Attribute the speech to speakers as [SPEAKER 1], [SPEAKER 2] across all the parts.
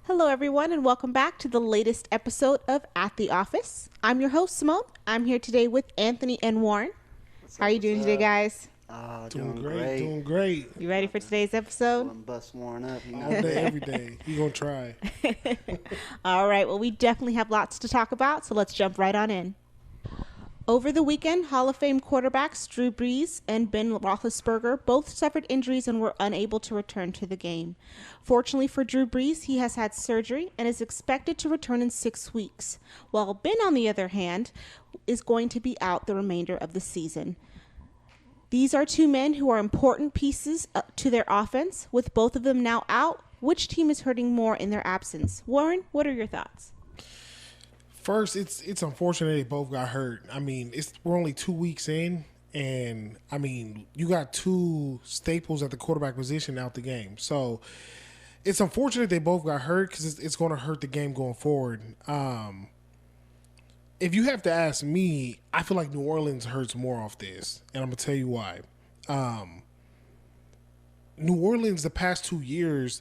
[SPEAKER 1] Hello, everyone, and welcome back to the latest episode of At the Office. I'm your host, Simone. I'm here today with Anthony and Warren.
[SPEAKER 2] What's
[SPEAKER 1] How are
[SPEAKER 2] up?
[SPEAKER 1] you
[SPEAKER 2] What's
[SPEAKER 1] doing today,
[SPEAKER 2] up?
[SPEAKER 1] guys?
[SPEAKER 3] Doing
[SPEAKER 2] Doing
[SPEAKER 3] great,
[SPEAKER 2] great.
[SPEAKER 3] doing great.
[SPEAKER 1] You ready
[SPEAKER 2] About
[SPEAKER 1] for
[SPEAKER 2] to
[SPEAKER 1] today's
[SPEAKER 2] go
[SPEAKER 1] episode?
[SPEAKER 2] and bust Warren up. You
[SPEAKER 3] All
[SPEAKER 2] know
[SPEAKER 3] day,
[SPEAKER 2] that.
[SPEAKER 3] every day. You gonna try.
[SPEAKER 1] All right, well, we definitely have lots to talk about, so let's jump right on in. Over the weekend, Hall of Fame quarterbacks Drew Brees and Ben Roethlisberger both suffered injuries and were unable to return to the game. Fortunately for Drew Brees, he has had surgery and is expected to return in 6 weeks, while Ben, on the other hand, is going to be out the remainder of the season. These are two men who are important pieces to their offense. With both of them now out, which team is hurting more in their absence? Warren, what are your thoughts?
[SPEAKER 3] First, it's unfortunate they both got hurt. I mean, we're only 2 weeks in, and I mean, you got two staples at the quarterback position out the game. So it's unfortunate they both got hurt because it's going to hurt the game going forward. If you have to ask me, I feel like New Orleans hurts more off this, and I'm gonna tell you why. New Orleans, the past 2 years,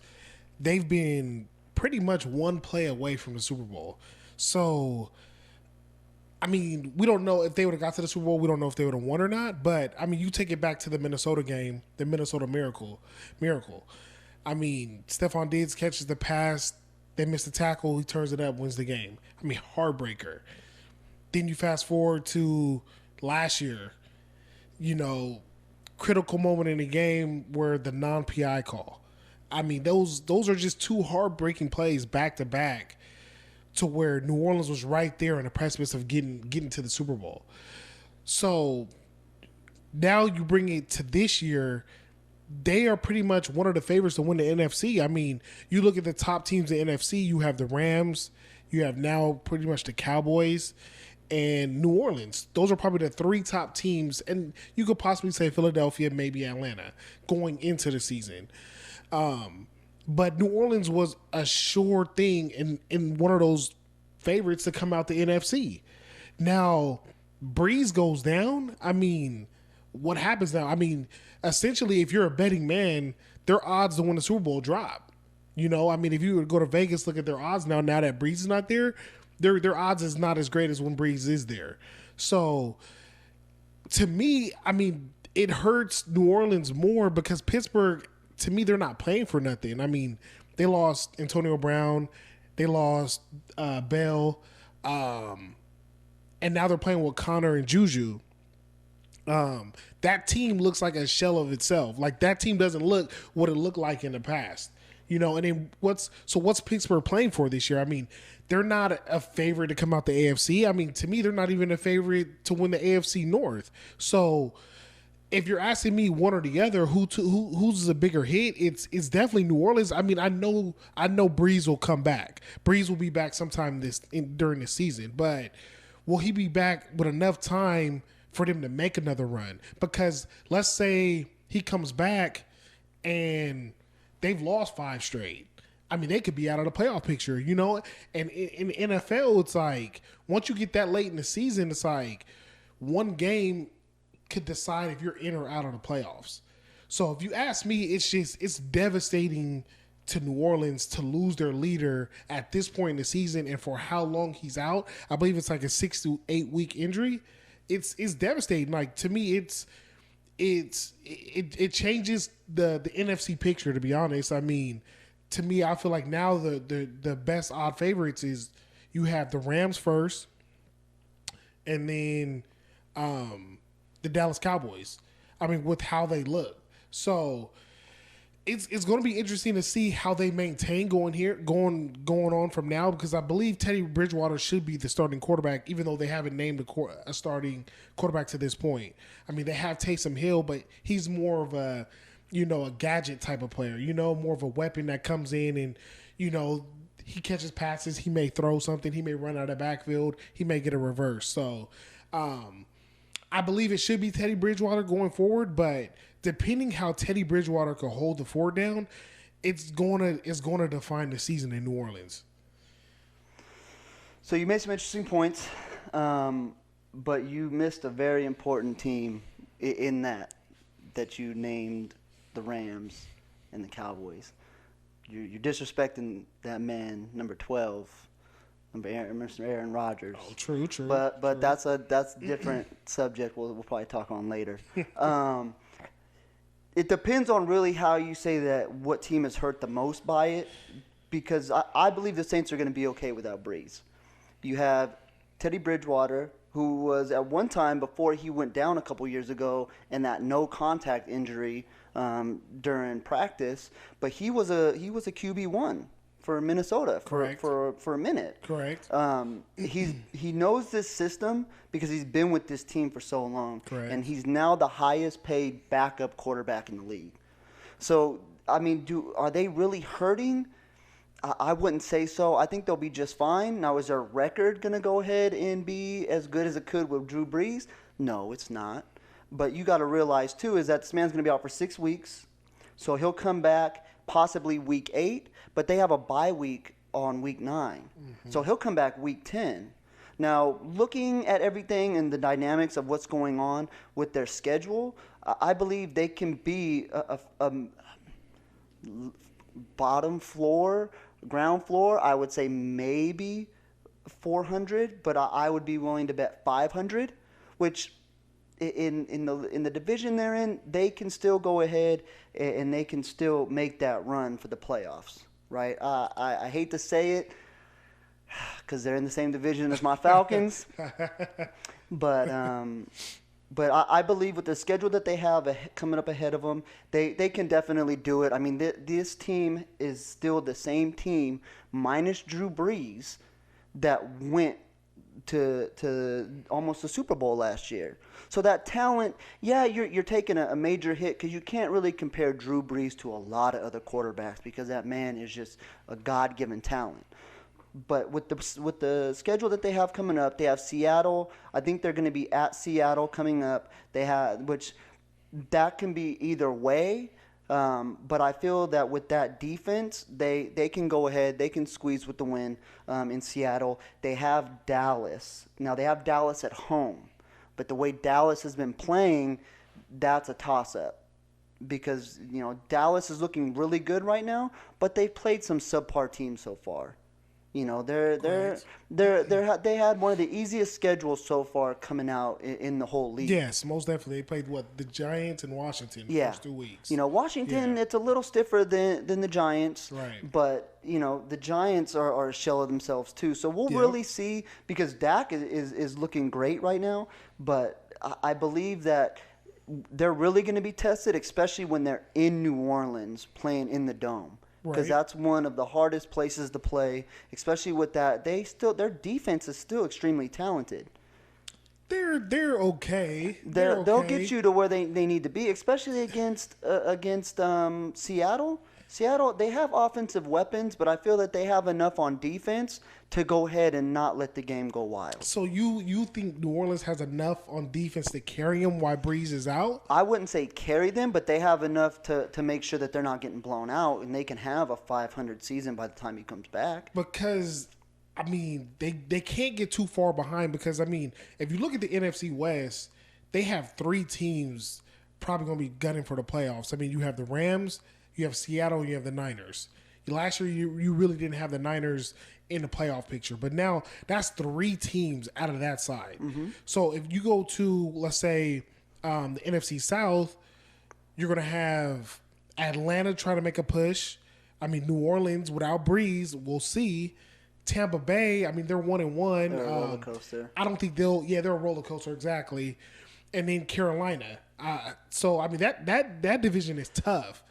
[SPEAKER 3] they've been pretty much one play away from the Super Bowl. So, I mean, we don't know if they would have got to the Super Bowl. We don't know if they would have won or not. But I mean, you take it back to the Minnesota game, the Minnesota miracle. I mean, Stephon Diggs catches the pass. They miss the tackle. He turns it up, wins the game. I mean, heartbreaker. Then you fast forward to last year. You know, critical moment in the game where the non-PI call. I mean, those are just two heartbreaking plays back to back to where New Orleans was right there on the precipice of getting to the Super Bowl. So now you bring it to this year, they are pretty much one of the favorites to win the NFC. I mean, you look at the top teams in the NFC, you have the Rams, you have now pretty much the Cowboys, and New Orleans. Those are probably the three top teams, and you could possibly say Philadelphia, maybe Atlanta, going into the season. But New Orleans was a sure thing in one of those favorites to come out the NFC. Now, Breeze goes down. I mean, what happens now? I mean, essentially, if you're a betting man, their odds to win the Super Bowl drop. You know, I mean, if you were to go to Vegas, look at their odds now that Breeze is not there, their odds is not as great as when Breeze is there. So, to me, I mean, it hurts New Orleans more because Pittsburgh, to me, they're not playing for nothing. I mean, they lost Antonio Brown, they lost Bell, and now they're playing with Connor and Juju. That team looks like a shell of itself. Like that team doesn't look what it looked like in the past. You know, and then what's Pittsburgh playing for this year? I mean, they're not a favorite to come out the AFC. I mean, to me, they're not even a favorite to win the AFC North. So if you're asking me one or the other, who's a bigger hit? It's definitely New Orleans. I mean, I know Breeze will come back. Breeze will be back sometime during the season, but will he be back with enough time for them to make another run? Because let's say he comes back and they've lost 5 straight. I mean, they could be out of the playoff picture, you know? And in the NFL, it's like, once you get that late in the season, it's like one game could decide if you're in or out of the playoffs. So if you ask me, it's devastating to New Orleans to lose their leader at this point in the season and for how long he's out. I believe it's like a 6 to 8 week injury. It's devastating. Like, to me, it changes the NFC picture, to be honest. I mean, to me, I feel like now the best odd favorites is you have the Rams first, and then the Dallas Cowboys. I mean, with how they look. So it's going to be interesting to see how they maintain going on from now, because I believe Teddy Bridgewater should be the starting quarterback, even though they haven't named a starting quarterback to this point. I mean, they have Taysom Hill, but he's more of a gadget type of player, more of a weapon that comes in and, he catches passes. He may throw something. He may run out of the backfield. He may get a reverse. So, I believe it should be Teddy Bridgewater going forward, but depending how Teddy Bridgewater can hold the fort down, it's going to define the season in New Orleans.
[SPEAKER 2] So you made some interesting points, but you missed a very important team in that you named the Rams and the Cowboys. you're disrespecting that man, number 12, Mr. Aaron Rodgers.
[SPEAKER 3] Oh, true.
[SPEAKER 2] But
[SPEAKER 3] true.
[SPEAKER 2] that's a different subject. We'll probably talk on later. It depends on really how you say that. What team is hurt the most by it? Because I believe the Saints are going to be okay without Brees. You have Teddy Bridgewater, who was at one time before he went down a couple years ago in that no contact injury during practice, but he was a QB1 for Minnesota for a minute.
[SPEAKER 3] Correct.
[SPEAKER 2] He knows this system because he's been with this team for so long.
[SPEAKER 3] Correct.
[SPEAKER 2] And he's now the highest paid backup quarterback in the league. So, I mean, are they really hurting? I wouldn't say so. I think they'll be just fine. Now, is their record going to go ahead and be as good as it could with Drew Brees? No, it's not. But you got to realize, too, is that this man's going to be out for 6 weeks. So he'll come back possibly week 8, but they have a bye week on week 9. So he'll come back week 10. Now, looking at everything and the dynamics of what's going on with their schedule, I believe they can be a bottom floor, ground floor. I would say maybe 400, but I would be willing to bet 500, which in the division they're in, they can still go ahead and they can still make that run for the playoffs, right? I hate to say it because they're in the same division as my Falcons, but I believe with the schedule that they have coming up ahead of them, they can definitely do it. I mean, this team is still the same team minus Drew Brees that went to almost the Super Bowl last year. So that talent, yeah, you're taking a major hit because you can't really compare Drew Brees to a lot of other quarterbacks because that man is just a God-given talent. But with the schedule that they have coming up, they have Seattle. I think they're going to be at Seattle coming up. Which that can be either way. But I feel that with that defense, they can go ahead. They can squeeze with the win in Seattle. They have Dallas. Now, they have Dallas at home. But the way Dallas has been playing, that's a toss-up. Because, Dallas is looking really good right now, but they've played some subpar teams so far. They had one of the easiest schedules so far coming out in the whole league.
[SPEAKER 3] Yes, most definitely. They played the Giants and Washington the first 2 weeks.
[SPEAKER 2] Washington, it's a little stiffer than the Giants.
[SPEAKER 3] Right.
[SPEAKER 2] But, the Giants are a shell of themselves too. So we'll really see because Dak is looking great right now. But I believe that they're really going to be tested, especially when they're in New Orleans playing in the Dome. Because that's one of the hardest places to play, especially with that. Their defense is still extremely talented.
[SPEAKER 3] They're okay.
[SPEAKER 2] They'll get you to where they need to be, especially against Seattle. Seattle, they have offensive weapons, but I feel that they have enough on defense to go ahead and not let the game go wild.
[SPEAKER 3] So you think New Orleans has enough on defense to carry them while Brees is out?
[SPEAKER 2] I wouldn't say carry them, but they have enough to make sure that they're not getting blown out, and they can have a 500 season by the time he comes back.
[SPEAKER 3] Because, I mean, they can't get too far behind because, I mean, if you look at the NFC West, they have 3 teams probably going to be gunning for the playoffs. I mean, you have the Rams, you have Seattle, and you have the Niners. Last year, you really didn't have the Niners in the playoff picture. But now, that's 3 teams out of that side. Mm-hmm. So if you go to, let's say, the NFC South, you're going to have Atlanta trying to make a push. I mean, New Orleans, without Brees, we'll see. Tampa Bay, I mean, they're 1-1.
[SPEAKER 2] They're a roller coaster.
[SPEAKER 3] I don't think they're a roller coaster, exactly. And then Carolina. So, I mean, that division is tough.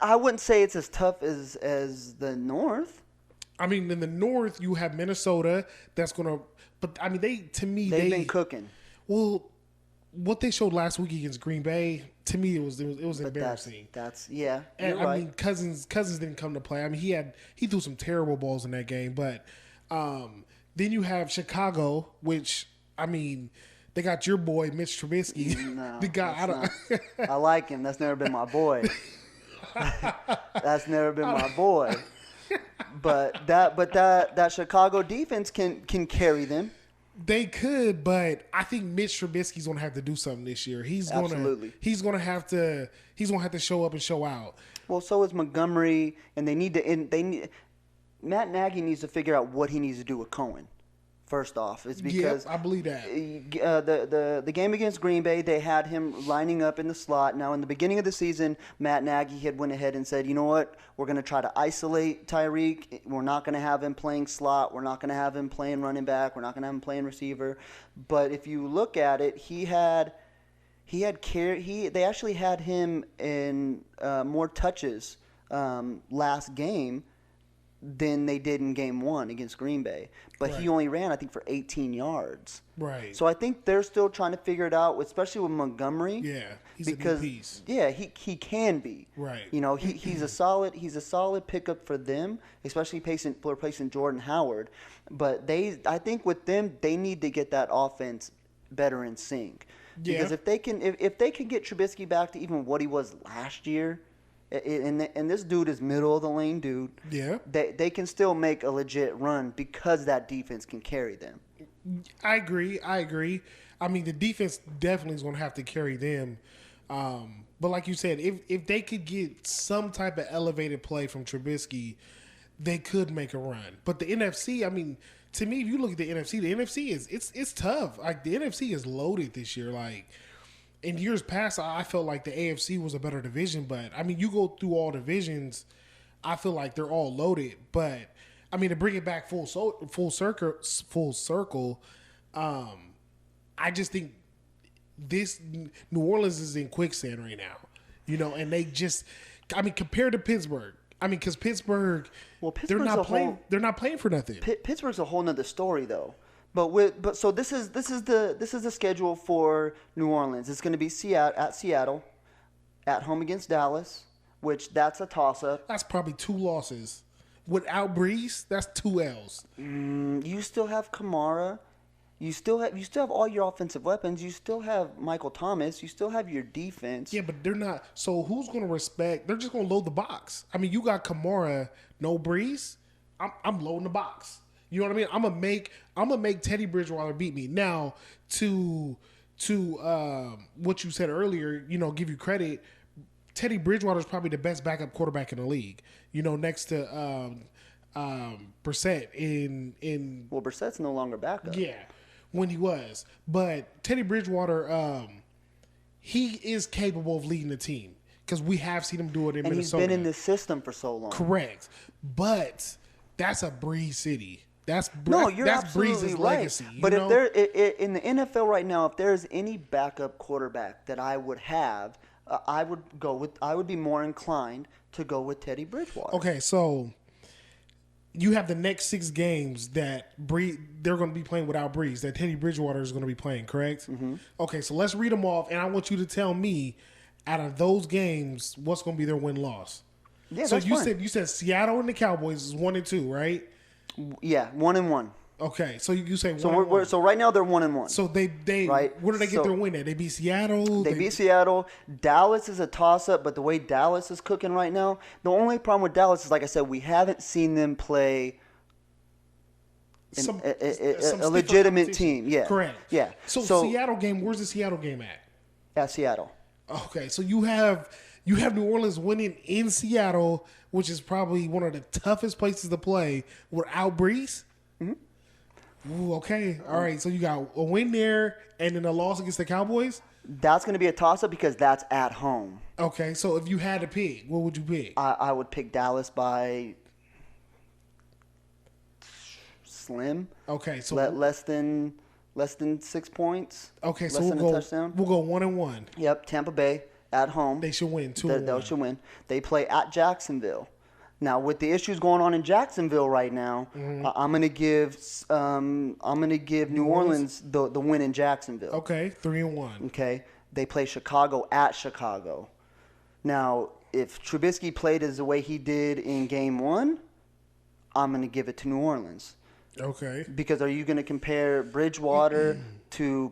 [SPEAKER 2] I wouldn't say it's as tough as the North.
[SPEAKER 3] I mean, in the North, you have Minnesota. That's gonna, but I mean, they've
[SPEAKER 2] been cooking.
[SPEAKER 3] Well, what they showed last week against Green Bay, to me, it was embarrassing.
[SPEAKER 2] That's yeah.
[SPEAKER 3] And
[SPEAKER 2] you're right.
[SPEAKER 3] I mean, Cousins didn't come to play. I mean, he threw some terrible balls in that game. But then you have Chicago, which I mean, they got your boy Mitch Trubisky.
[SPEAKER 2] No,
[SPEAKER 3] the guy
[SPEAKER 2] I like him. That's never been my boy. That's never been my boy. But that Chicago defense can carry them.
[SPEAKER 3] They could, but I think Mitch Trubisky's gonna have to do something this year. He's gonna have to show up and show out.
[SPEAKER 2] Well, so is Montgomery, and they need to. And they need Matt Nagy needs to figure out what he needs to do with Cohen. First off, it's because
[SPEAKER 3] I believe that.
[SPEAKER 2] The game against Green Bay, they had him lining up in the slot. Now, in the beginning of the season, Matt Nagy had went ahead and said, you know what, we're going to try to isolate Tyreek. We're not going to have him playing slot. We're not going to have him playing running back. We're not going to have him playing receiver. But if you look at it, they actually had him in more touches last game than they did in game 1 against Green Bay. But
[SPEAKER 3] Right.
[SPEAKER 2] he only ran, I think, for 18 yards.
[SPEAKER 3] Right.
[SPEAKER 2] So I think they're still trying to figure it out, especially with Montgomery.
[SPEAKER 3] Yeah, he's
[SPEAKER 2] because
[SPEAKER 3] a new piece.
[SPEAKER 2] yeah, he can be.
[SPEAKER 3] Right.
[SPEAKER 2] You know, he's a solid pickup for them, especially replacing Jordan Howard. But I think with them, they need to get that offense better in sync.
[SPEAKER 3] Yeah.
[SPEAKER 2] Because if they can get Trubisky back to even what he was last year, and this dude is middle of the lane dude.
[SPEAKER 3] Yeah.
[SPEAKER 2] They can still make a legit run because that defense can carry them.
[SPEAKER 3] I agree. I mean, the defense definitely is going to have to carry them. But like you said, if they could get some type of elevated play from Trubisky, they could make a run. But the NFC, I mean, to me, if you look at the NFC is it's tough. Like the NFC is loaded this year. Like in years past, I felt like the AFC was a better division. But I mean, you go through all divisions, I feel like they're all loaded. But I mean, to bring it back full circle, I just think this New Orleans is in quicksand right now, you know, and they just, I mean, compared to Pittsburgh, I mean, because Pittsburgh, they're not playing for nothing.
[SPEAKER 2] Pittsburgh's a whole nother story though. So this is the schedule for New Orleans. It's going to be Seattle, at home against Dallas, which that's a toss up.
[SPEAKER 3] That's probably 2 losses. Without Brees, that's 2 L's.
[SPEAKER 2] You still have Kamara. You still have all your offensive weapons. You still have Michael Thomas. You still have your defense.
[SPEAKER 3] Yeah, but they're not. So who's going to respect? They're just going to load the box. I mean, you got Kamara, no Brees. I'm loading the box. You know what I mean? I'm gonna make Teddy Bridgewater beat me. Now to what you said earlier, you know, give you credit. Teddy Bridgewater is probably the best backup quarterback in the league. You know, next to Brissett in.
[SPEAKER 2] Well, Brissett's no longer backup.
[SPEAKER 3] Yeah, when he was, but Teddy Bridgewater, he is capable of leading the team because we have seen him do it in Minnesota.
[SPEAKER 2] And he's been in this system for so long.
[SPEAKER 3] Correct, but that's a Breeze city. That's
[SPEAKER 2] absolutely
[SPEAKER 3] Breeze's
[SPEAKER 2] right.
[SPEAKER 3] legacy.
[SPEAKER 2] But if there in the NFL right now, if there's any backup quarterback that I would have, I would be more inclined to go with Teddy Bridgewater.
[SPEAKER 3] Okay, so you have the next 6 games that they're going to be playing without Breeze, that Teddy Bridgewater is going to be playing, correct? Mm-hmm. Okay, so let's read them off, and I want you to tell me, out of those games, what's going to be their win-loss.
[SPEAKER 2] Yeah,
[SPEAKER 3] so
[SPEAKER 2] that's fine.
[SPEAKER 3] You said Seattle and the Cowboys is 1-2, right?
[SPEAKER 2] Yeah, 1-1.
[SPEAKER 3] Okay, so you say 1-1.
[SPEAKER 2] So right now they're 1-1.
[SPEAKER 3] So they
[SPEAKER 2] right?
[SPEAKER 3] Where do they get their win at? They beat Seattle.
[SPEAKER 2] They beat Seattle. Dallas is a toss-up, but the way Dallas is cooking right now, the only problem with Dallas is, like I said, we haven't seen them play a legitimate team. Yeah,
[SPEAKER 3] correct.
[SPEAKER 2] Yeah.
[SPEAKER 3] So Seattle game. Where's the Seattle game at?
[SPEAKER 2] At Seattle.
[SPEAKER 3] Okay, so you have New Orleans winning in Seattle, which is probably one of the toughest places to play without Breeze.
[SPEAKER 2] Mm-hmm.
[SPEAKER 3] Ooh, okay. All right. So you got a win there and then a loss against the Cowboys?
[SPEAKER 2] That's going to be a toss-up because that's at home.
[SPEAKER 3] Okay. So if you had to pick, what would you pick?
[SPEAKER 2] I would pick Dallas by slim.
[SPEAKER 3] Okay. So
[SPEAKER 2] less than 6 points.
[SPEAKER 3] Okay. So
[SPEAKER 2] less than a touchdown.
[SPEAKER 3] We'll go 1-1.
[SPEAKER 2] Yep. Tampa Bay at home.
[SPEAKER 3] They should win 2-1.
[SPEAKER 2] They should win. They play at Jacksonville. Now, with the issues going on in Jacksonville right now,
[SPEAKER 3] mm-hmm.
[SPEAKER 2] I'm gonna give New Orleans the win in Jacksonville.
[SPEAKER 3] Okay, 3-1.
[SPEAKER 2] Okay, they play Chicago at Chicago. Now, if Trubisky played as the way he did in Game 1, I'm gonna give it to New Orleans.
[SPEAKER 3] Okay.
[SPEAKER 2] Because are you gonna compare Bridgewater to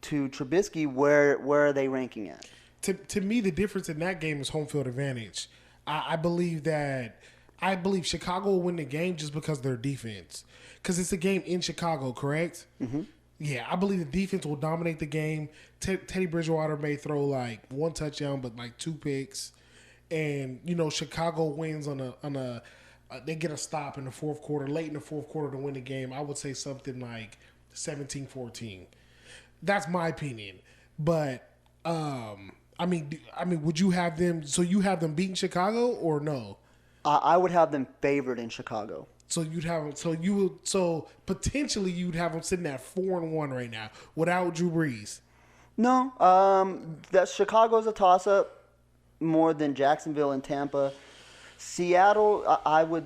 [SPEAKER 2] Trubisky? Where are they ranking at?
[SPEAKER 3] To me, the difference in that game is home field advantage. I believe Chicago will win the game just because of their defense. Because it's a game in Chicago, correct? Mm-hmm. Yeah, I believe the defense will dominate the game. Teddy Bridgewater may throw like 1 touchdown, but like 2 picks. and Chicago wins on a they get a stop in the fourth quarter, late in the fourth quarter to win the game. I would say something like 17-14. That's my opinion. But would you have them? So you have them beating Chicago or no?
[SPEAKER 2] I would have them favored in Chicago.
[SPEAKER 3] So potentially you'd have them sitting at 4-1 right now without Drew Brees.
[SPEAKER 2] No, that Chicago's a toss-up more than Jacksonville and Tampa. Seattle, I would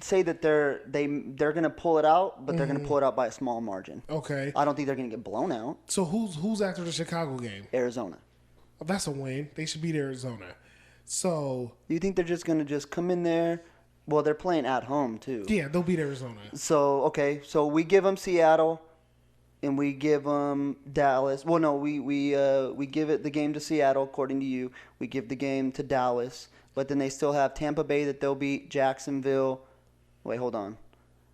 [SPEAKER 2] say that they're going to pull it out, but they're going to pull it out by a small margin.
[SPEAKER 3] Okay.
[SPEAKER 2] I don't think they're going to get blown out.
[SPEAKER 3] So who's after the Chicago game?
[SPEAKER 2] Arizona.
[SPEAKER 3] Oh, that's a win. They should beat Arizona. So
[SPEAKER 2] you think they're just going to just come in there? Well, they're playing at home too.
[SPEAKER 3] Yeah, they'll beat Arizona.
[SPEAKER 2] So okay, so we give them Seattle, and we give them Dallas. Well, no, we give it the game to Seattle according to you. We give the game to Dallas. But then they still have Tampa Bay that they'll beat, Jacksonville. Wait, hold on.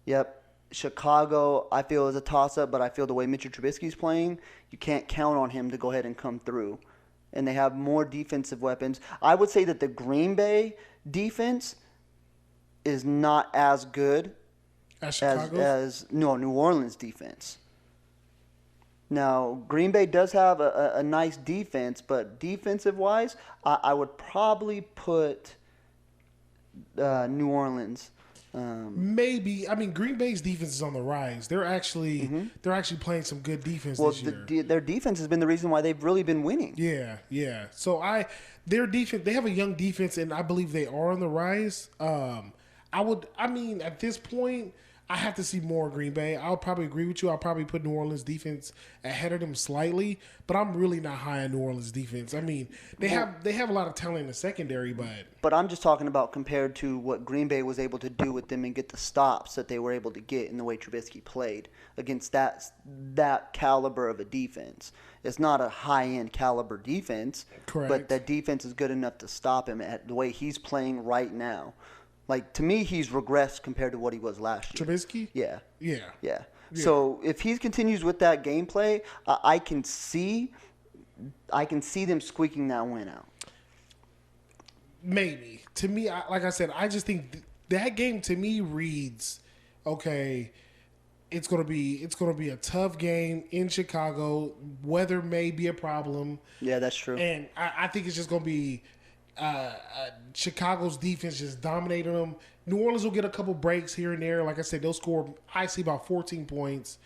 [SPEAKER 2] Yep. Chicago, I feel, is a toss-up, but I feel the way Mitchell Trubisky's playing, you can't count on him to go ahead and come through. And they have more defensive weapons. I would say that the Green Bay defense is not as good as New Orleans defense. Now, Green Bay does have a nice defense, but defensive-wise, I would probably put New Orleans.
[SPEAKER 3] Maybe. I mean, Green Bay's defense is on the rise. They're actually playing some good defense this year.
[SPEAKER 2] Their defense has been the reason why they've really been winning.
[SPEAKER 3] Yeah. So their defense, they have a young defense, and I believe they are on the rise. At this point, I have to see more Green Bay. I'll probably agree with you. I'll probably put New Orleans defense ahead of them slightly, but I'm really not high on New Orleans defense. I mean, they have a lot of talent in the secondary,
[SPEAKER 2] but I'm just talking about compared to what Green Bay was able to do with them and get the stops that they were able to get in the way Trubisky played against that caliber of a defense. It's not a high-end caliber defense,
[SPEAKER 3] correct,
[SPEAKER 2] but that defense is good enough to stop him at the way he's playing right now. Like, to me, he's regressed compared to what he was last year.
[SPEAKER 3] Trubisky?
[SPEAKER 2] Yeah. So if he continues with that gameplay, I can see them squeaking that win out.
[SPEAKER 3] Maybe. To me, like I said, I just think that game to me reads, okay, it's gonna be a tough game in Chicago. Weather may be a problem.
[SPEAKER 2] Yeah, that's true.
[SPEAKER 3] And I think it's just gonna be Chicago's defense just dominating them. New Orleans will get a couple breaks here and there. Like I said, they'll score, I see, about 14 points.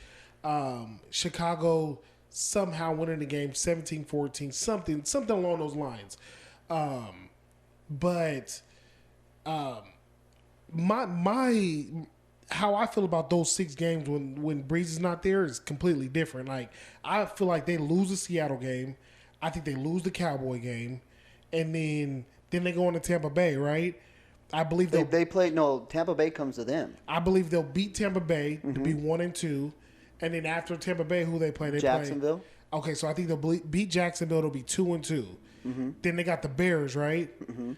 [SPEAKER 3] Chicago somehow winning the game 17-14, something along those lines. But my how I feel about those 6 games when Brees is not there is completely different. Like, I feel like they lose the Seattle game. I think they lose the Cowboy game. And then they go on to Tampa Bay, right? I believe
[SPEAKER 2] they play. No, Tampa Bay comes to them.
[SPEAKER 3] I believe they'll beat Tampa Bay to be 1-2, and then after Tampa Bay, who they play?
[SPEAKER 2] Jacksonville.
[SPEAKER 3] Okay, so I think they'll beat Jacksonville. They'll be 2-2. Then they got the Bears, right?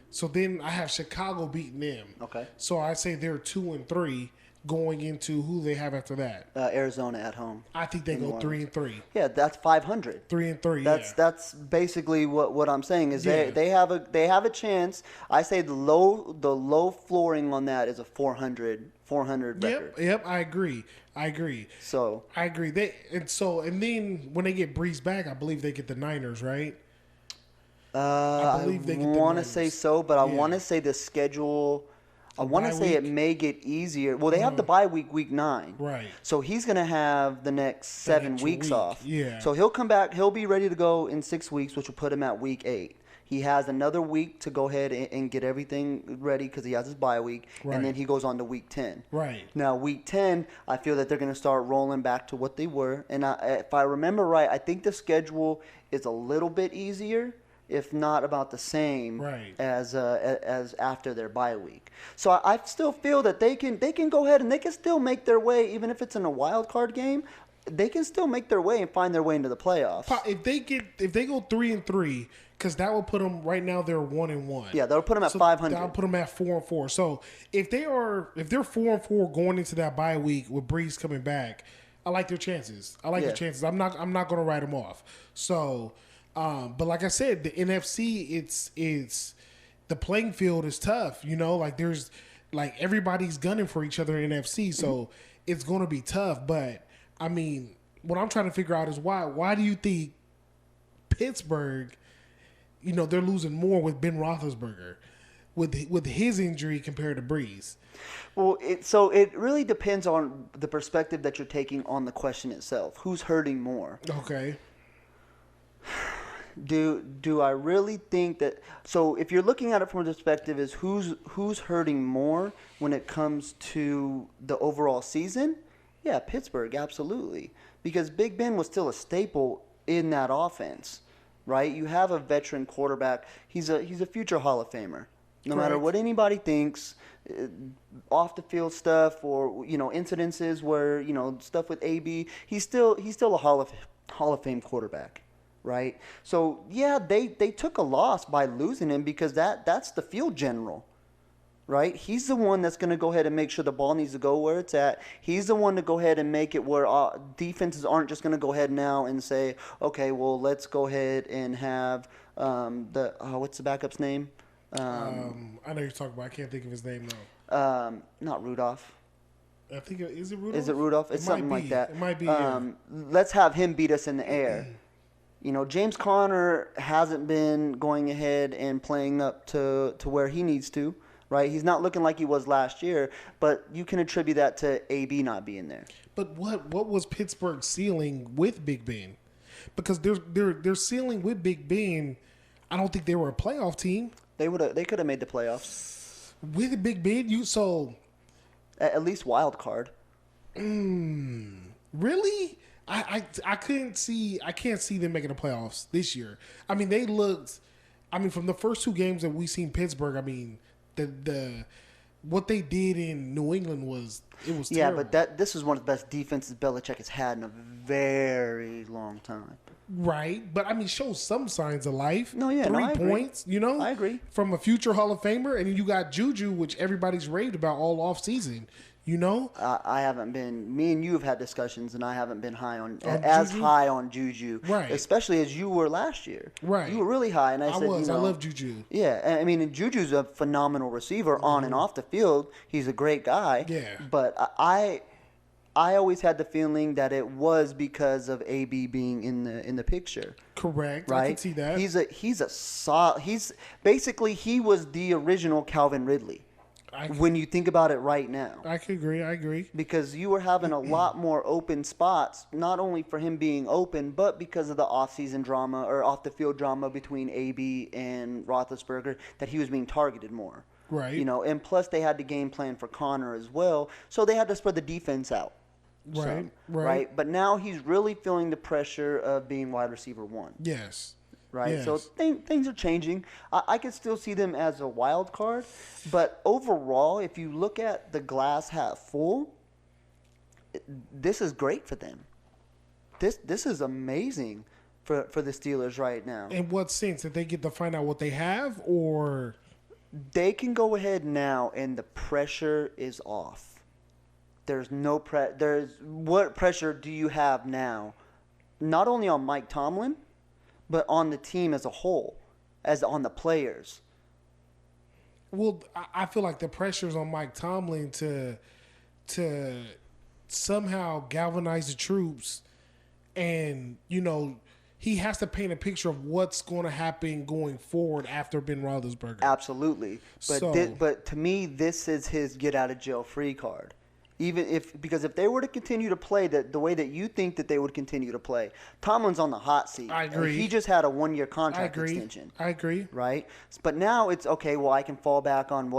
[SPEAKER 3] So then I have Chicago beating them.
[SPEAKER 2] Okay.
[SPEAKER 3] So I say they're 2-3 going into who they have after that.
[SPEAKER 2] Arizona at home.
[SPEAKER 3] I think they go 3-3.
[SPEAKER 2] Yeah, that's 500.
[SPEAKER 3] 3-3.
[SPEAKER 2] That's basically what I'm saying is they have a chance. I say the low flooring on that is a 400 record.
[SPEAKER 3] Yep, I agree. So I agree. And then when they get Brees back, I believe they get the Niners, right?
[SPEAKER 2] I believe they want to say so, but I want to say the schedule. I want to say it may get easier. Well, they have the bye week 9.
[SPEAKER 3] Right.
[SPEAKER 2] So he's going to have the next 7 weeks off.
[SPEAKER 3] Yeah.
[SPEAKER 2] So he'll come back. He'll be ready to go in 6 weeks, which will put him at week 8. He has another week to go ahead and get everything ready because he has his bye week.
[SPEAKER 3] Right.
[SPEAKER 2] And then he goes on to week 10.
[SPEAKER 3] Right.
[SPEAKER 2] Now, week 10, I feel that they're going to start rolling back to what they were. And if I remember right, I think the schedule is a little bit easier, if not about the same, as after their bye week. So I still feel that they can go ahead and they can still make their way, even if it's in a wild card game. They can still make their way and find their way into the playoffs.
[SPEAKER 3] If they go 3-3, because that will put them right now. They're 1-1.
[SPEAKER 2] Yeah, that'll put them at 500.
[SPEAKER 3] That'll put them at 4-4. So if they're 4-4 going into that bye week with Brees coming back, I like their chances. Their chances. I'm not going to write them off. So. But like I said, the NFC, the playing field is tough. Like there's like everybody's gunning for each other in NFC, so it's going to be tough. But I mean, what I'm trying to figure out is why do you think Pittsburgh, they're losing more with Ben Roethlisberger with his injury compared to Brees?
[SPEAKER 2] Well, it really depends on the perspective that you're taking on the question itself. Who's hurting more?
[SPEAKER 3] Okay.
[SPEAKER 2] Do I really think that? So if you're looking at it from a perspective is who's hurting more when it comes to the overall season? Yeah, Pittsburgh, absolutely, because Big Ben was still a staple in that offense, right? You have a veteran quarterback. He's a future Hall of Famer. No matter what anybody thinks, off the field stuff or incidences where stuff with AB, he's still a Hall of Fame quarterback. Right, so yeah, they took a loss by losing him because that's the field general, right? He's the one that's going to go ahead and make sure the ball needs to go where it's at. He's the one to go ahead and make it where defenses aren't just going to go ahead now and say, okay, well, let's go ahead and have what's the backup's name?
[SPEAKER 3] I know you're talking about. I can't think of his name though.
[SPEAKER 2] Not Rudolph.
[SPEAKER 3] I think is it Rudolph?
[SPEAKER 2] Is it Rudolph? It's something like that.
[SPEAKER 3] It might be.
[SPEAKER 2] Let's have him beat us in the air. James Conner hasn't been going ahead and playing up to where he needs to, right? He's not looking like he was last year, but you can attribute that to AB not being there.
[SPEAKER 3] But what was Pittsburgh's ceiling with Big Ben? Because their ceiling with Big Ben, I don't think they were a playoff team.
[SPEAKER 2] They could have made the playoffs
[SPEAKER 3] with Big Ben.
[SPEAKER 2] At least wild card.
[SPEAKER 3] Really? I can't see them making the playoffs this year. I mean, they looked. I mean, from the first two games that we seen Pittsburgh, I mean, the what they did in New England was terrible.
[SPEAKER 2] Yeah, but this is one of the best defenses Belichick has had in a very long time.
[SPEAKER 3] Right, but I mean, shows some signs of life.
[SPEAKER 2] No, yeah,
[SPEAKER 3] 3 points.
[SPEAKER 2] I agree.
[SPEAKER 3] From a future Hall of Famer, and then you got Juju, which everybody's raved about all off season.
[SPEAKER 2] I haven't been. Me and you have had discussions, and I haven't been high on high on Juju,
[SPEAKER 3] right?
[SPEAKER 2] Especially as you were last year,
[SPEAKER 3] right?
[SPEAKER 2] You were really high, and I said,
[SPEAKER 3] I love Juju.
[SPEAKER 2] Yeah, I mean, and Juju's a phenomenal receiver on and off the field. He's a great guy.
[SPEAKER 3] Yeah,
[SPEAKER 2] but I always had the feeling that it was because of AB being in the picture.
[SPEAKER 3] Correct.
[SPEAKER 2] Right?
[SPEAKER 3] I can see that.
[SPEAKER 2] He's basically he was the original Calvin Ridley. When you think about it right now.
[SPEAKER 3] I can agree. I agree.
[SPEAKER 2] Because you were having a lot more open spots, not only for him being open, but because of the off-season drama or off-the-field drama between AB and Roethlisberger, that he was being targeted more.
[SPEAKER 3] Right.
[SPEAKER 2] And plus they had the game plan for Connor as well, so they had to spread the defense out.
[SPEAKER 3] Right.
[SPEAKER 2] Right. But now he's really feeling the pressure of being wide receiver one.
[SPEAKER 3] Yes.
[SPEAKER 2] Right,
[SPEAKER 3] yes.
[SPEAKER 2] So things are changing. I could still see them as a wild card, but overall, if you look at the glass half full, this is great for them. This is amazing for the Steelers right now.
[SPEAKER 3] In what sense? That they get to find out what they have, or
[SPEAKER 2] they can go ahead now, and the pressure is off. There's no what pressure do you have now? Not only on Mike Tomlin, but on the team as a whole, as on the players.
[SPEAKER 3] Well, I feel like the pressure's on Mike Tomlin to somehow galvanize the troops, and he has to paint a picture of what's going to happen going forward after Ben Roethlisberger.
[SPEAKER 2] Absolutely, but to me, this is his get out of jail free card. Because if they were to continue to play the way that you think that they would continue to play, Tomlin's on the hot seat.
[SPEAKER 3] I agree.
[SPEAKER 2] He just had a 1-year contract extension.
[SPEAKER 3] I agree.
[SPEAKER 2] Right? But now it's, okay, well, I can fall back on,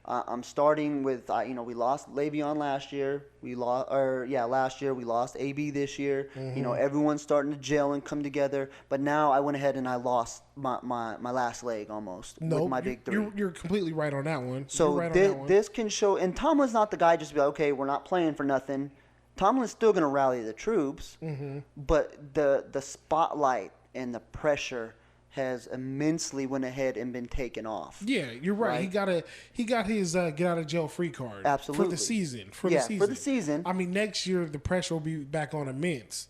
[SPEAKER 2] I'm starting with, we lost Le'Veon last year. Last year we lost AB this year.
[SPEAKER 3] Mm-hmm.
[SPEAKER 2] Everyone's starting to gel and come together. But now I went ahead and I lost my last leg almost with my big three.
[SPEAKER 3] You're completely right on that one.
[SPEAKER 2] So this can show, and Tomlin's not the guy just to be like, okay, we're not playing for nothing. Tomlin's still going to rally the troops, but the spotlight and the pressure has immensely went ahead and been taken off.
[SPEAKER 3] Yeah, you're right. He got his get out of jail free card.
[SPEAKER 2] Absolutely.
[SPEAKER 3] For the season.
[SPEAKER 2] For the season.
[SPEAKER 3] I mean, next year the pressure will be back on immense,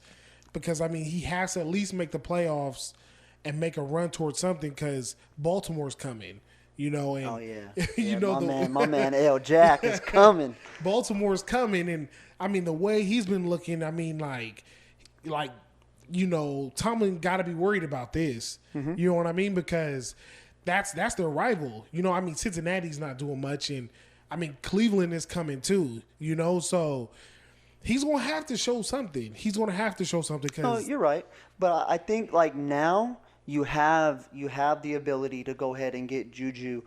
[SPEAKER 3] because I mean he has to at least make the playoffs and make a run towards something, because Baltimore's coming. And
[SPEAKER 2] Oh yeah,
[SPEAKER 3] you
[SPEAKER 2] yeah.
[SPEAKER 3] know
[SPEAKER 2] My man, L. Jack is coming.
[SPEAKER 3] Baltimore's coming, and I mean the way he's been looking. I mean, like Tomlin got to be worried about this.
[SPEAKER 2] Mm-hmm.
[SPEAKER 3] You know what I mean? Because that's their rival. I mean Cincinnati's not doing much, and I mean Cleveland is coming too. So he's gonna have to show something. He's gonna have to show something.
[SPEAKER 2] No,
[SPEAKER 3] Because
[SPEAKER 2] you're right, but I think like now you have the ability to go ahead and get Juju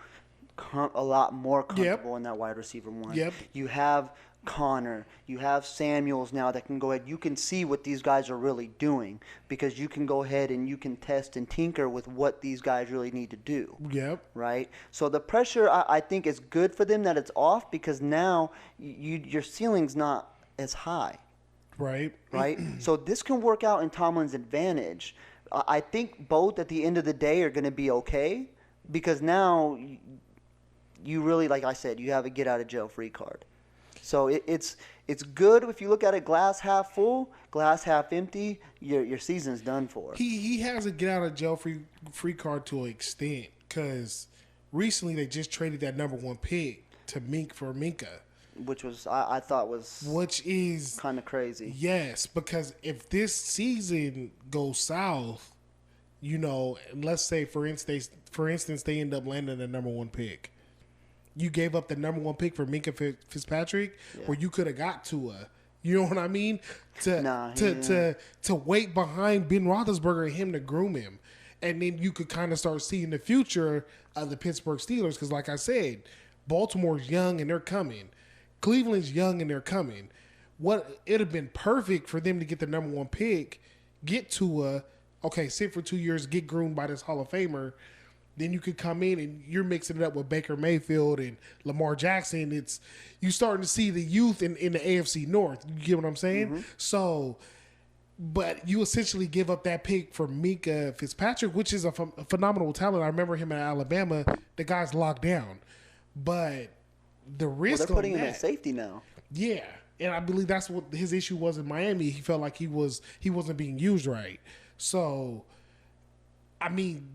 [SPEAKER 2] a lot more comfortable in that wide receiver one.
[SPEAKER 3] Yep.
[SPEAKER 2] You have Connor, you have Samuels now that can go ahead. You can see what these guys are really doing because you can go ahead and you can test and tinker with what these guys really need to do.
[SPEAKER 3] Yep.
[SPEAKER 2] Right? So the pressure, I think, is good for them that it's off because now your ceiling's not as high.
[SPEAKER 3] Right.
[SPEAKER 2] So this can work out in Tomlin's advantage. I think both at the end of the day are going to be okay because now you really, like I said, you have a get out of jail free card. So it's good if you look at it glass half full, glass half empty. Your season's done for.
[SPEAKER 3] He has a get out of jail free card to an extent because recently they just traded that number 1 pick to Minka.
[SPEAKER 2] Which was I thought was kind of crazy.
[SPEAKER 3] Yes, because if this season goes south, let's say for instance they end up landing the number 1 pick. You gave up the number 1 pick for Minka Fitzpatrick, where you could have got Tua. You know what I mean? To wait behind Ben Roethlisberger and him to groom him, and then you could kind of start seeing the future of the Pittsburgh Steelers. Because, like I said, Baltimore's young and they're coming. Cleveland's young and they're coming. It'd have been perfect for them to get the number 1 pick, get Tua, sit for 2 years, get groomed by this Hall of Famer. Then you could come in and you're mixing it up with Baker Mayfield and Lamar Jackson. You starting to see the youth in the AFC North. You get what I'm saying?
[SPEAKER 2] Mm-hmm.
[SPEAKER 3] So, but you essentially give up that pick for Minka Fitzpatrick, which is a phenomenal talent. I remember him at Alabama. The guy's locked down. But the risk
[SPEAKER 2] they're putting
[SPEAKER 3] on
[SPEAKER 2] him
[SPEAKER 3] that,
[SPEAKER 2] at safety now.
[SPEAKER 3] Yeah. And I believe that's what his issue was in Miami. He felt like he wasn't being used right. So, I mean,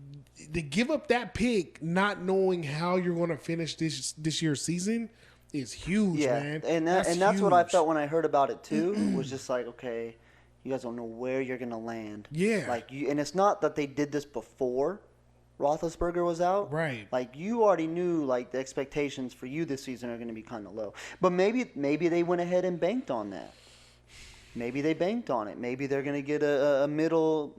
[SPEAKER 3] to give up that pick, not knowing how you're going to finish this year's season, is huge, man.
[SPEAKER 2] And that's what I felt when I heard about it too. Was just like, okay, you guys don't know where you're going to land.
[SPEAKER 3] Yeah.
[SPEAKER 2] And it's not that they did this before Roethlisberger was out.
[SPEAKER 3] Right.
[SPEAKER 2] Like you already knew, like the expectations for you this season are going to be kind of low. But maybe they went ahead and banked on that. Maybe they banked on it. Maybe they're going to get a middle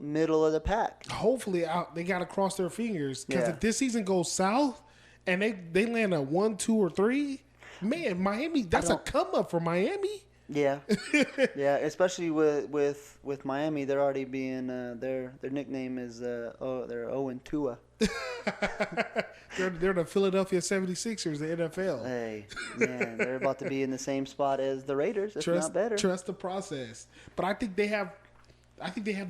[SPEAKER 2] of the pack.
[SPEAKER 3] Hopefully, they got to cross their fingers because
[SPEAKER 2] Yeah.
[SPEAKER 3] if this season goes south and they land a 1, 2, or 3, man, Miami, that's a come up for Miami.
[SPEAKER 2] Yeah, yeah. Especially with Miami, they're already being their nickname is they're 0-2.
[SPEAKER 3] They're the Philadelphia 76ers, the NFL.
[SPEAKER 2] Hey, man, they're about to be in the same spot as the Raiders, if not better.
[SPEAKER 3] Trust the process. But I think they have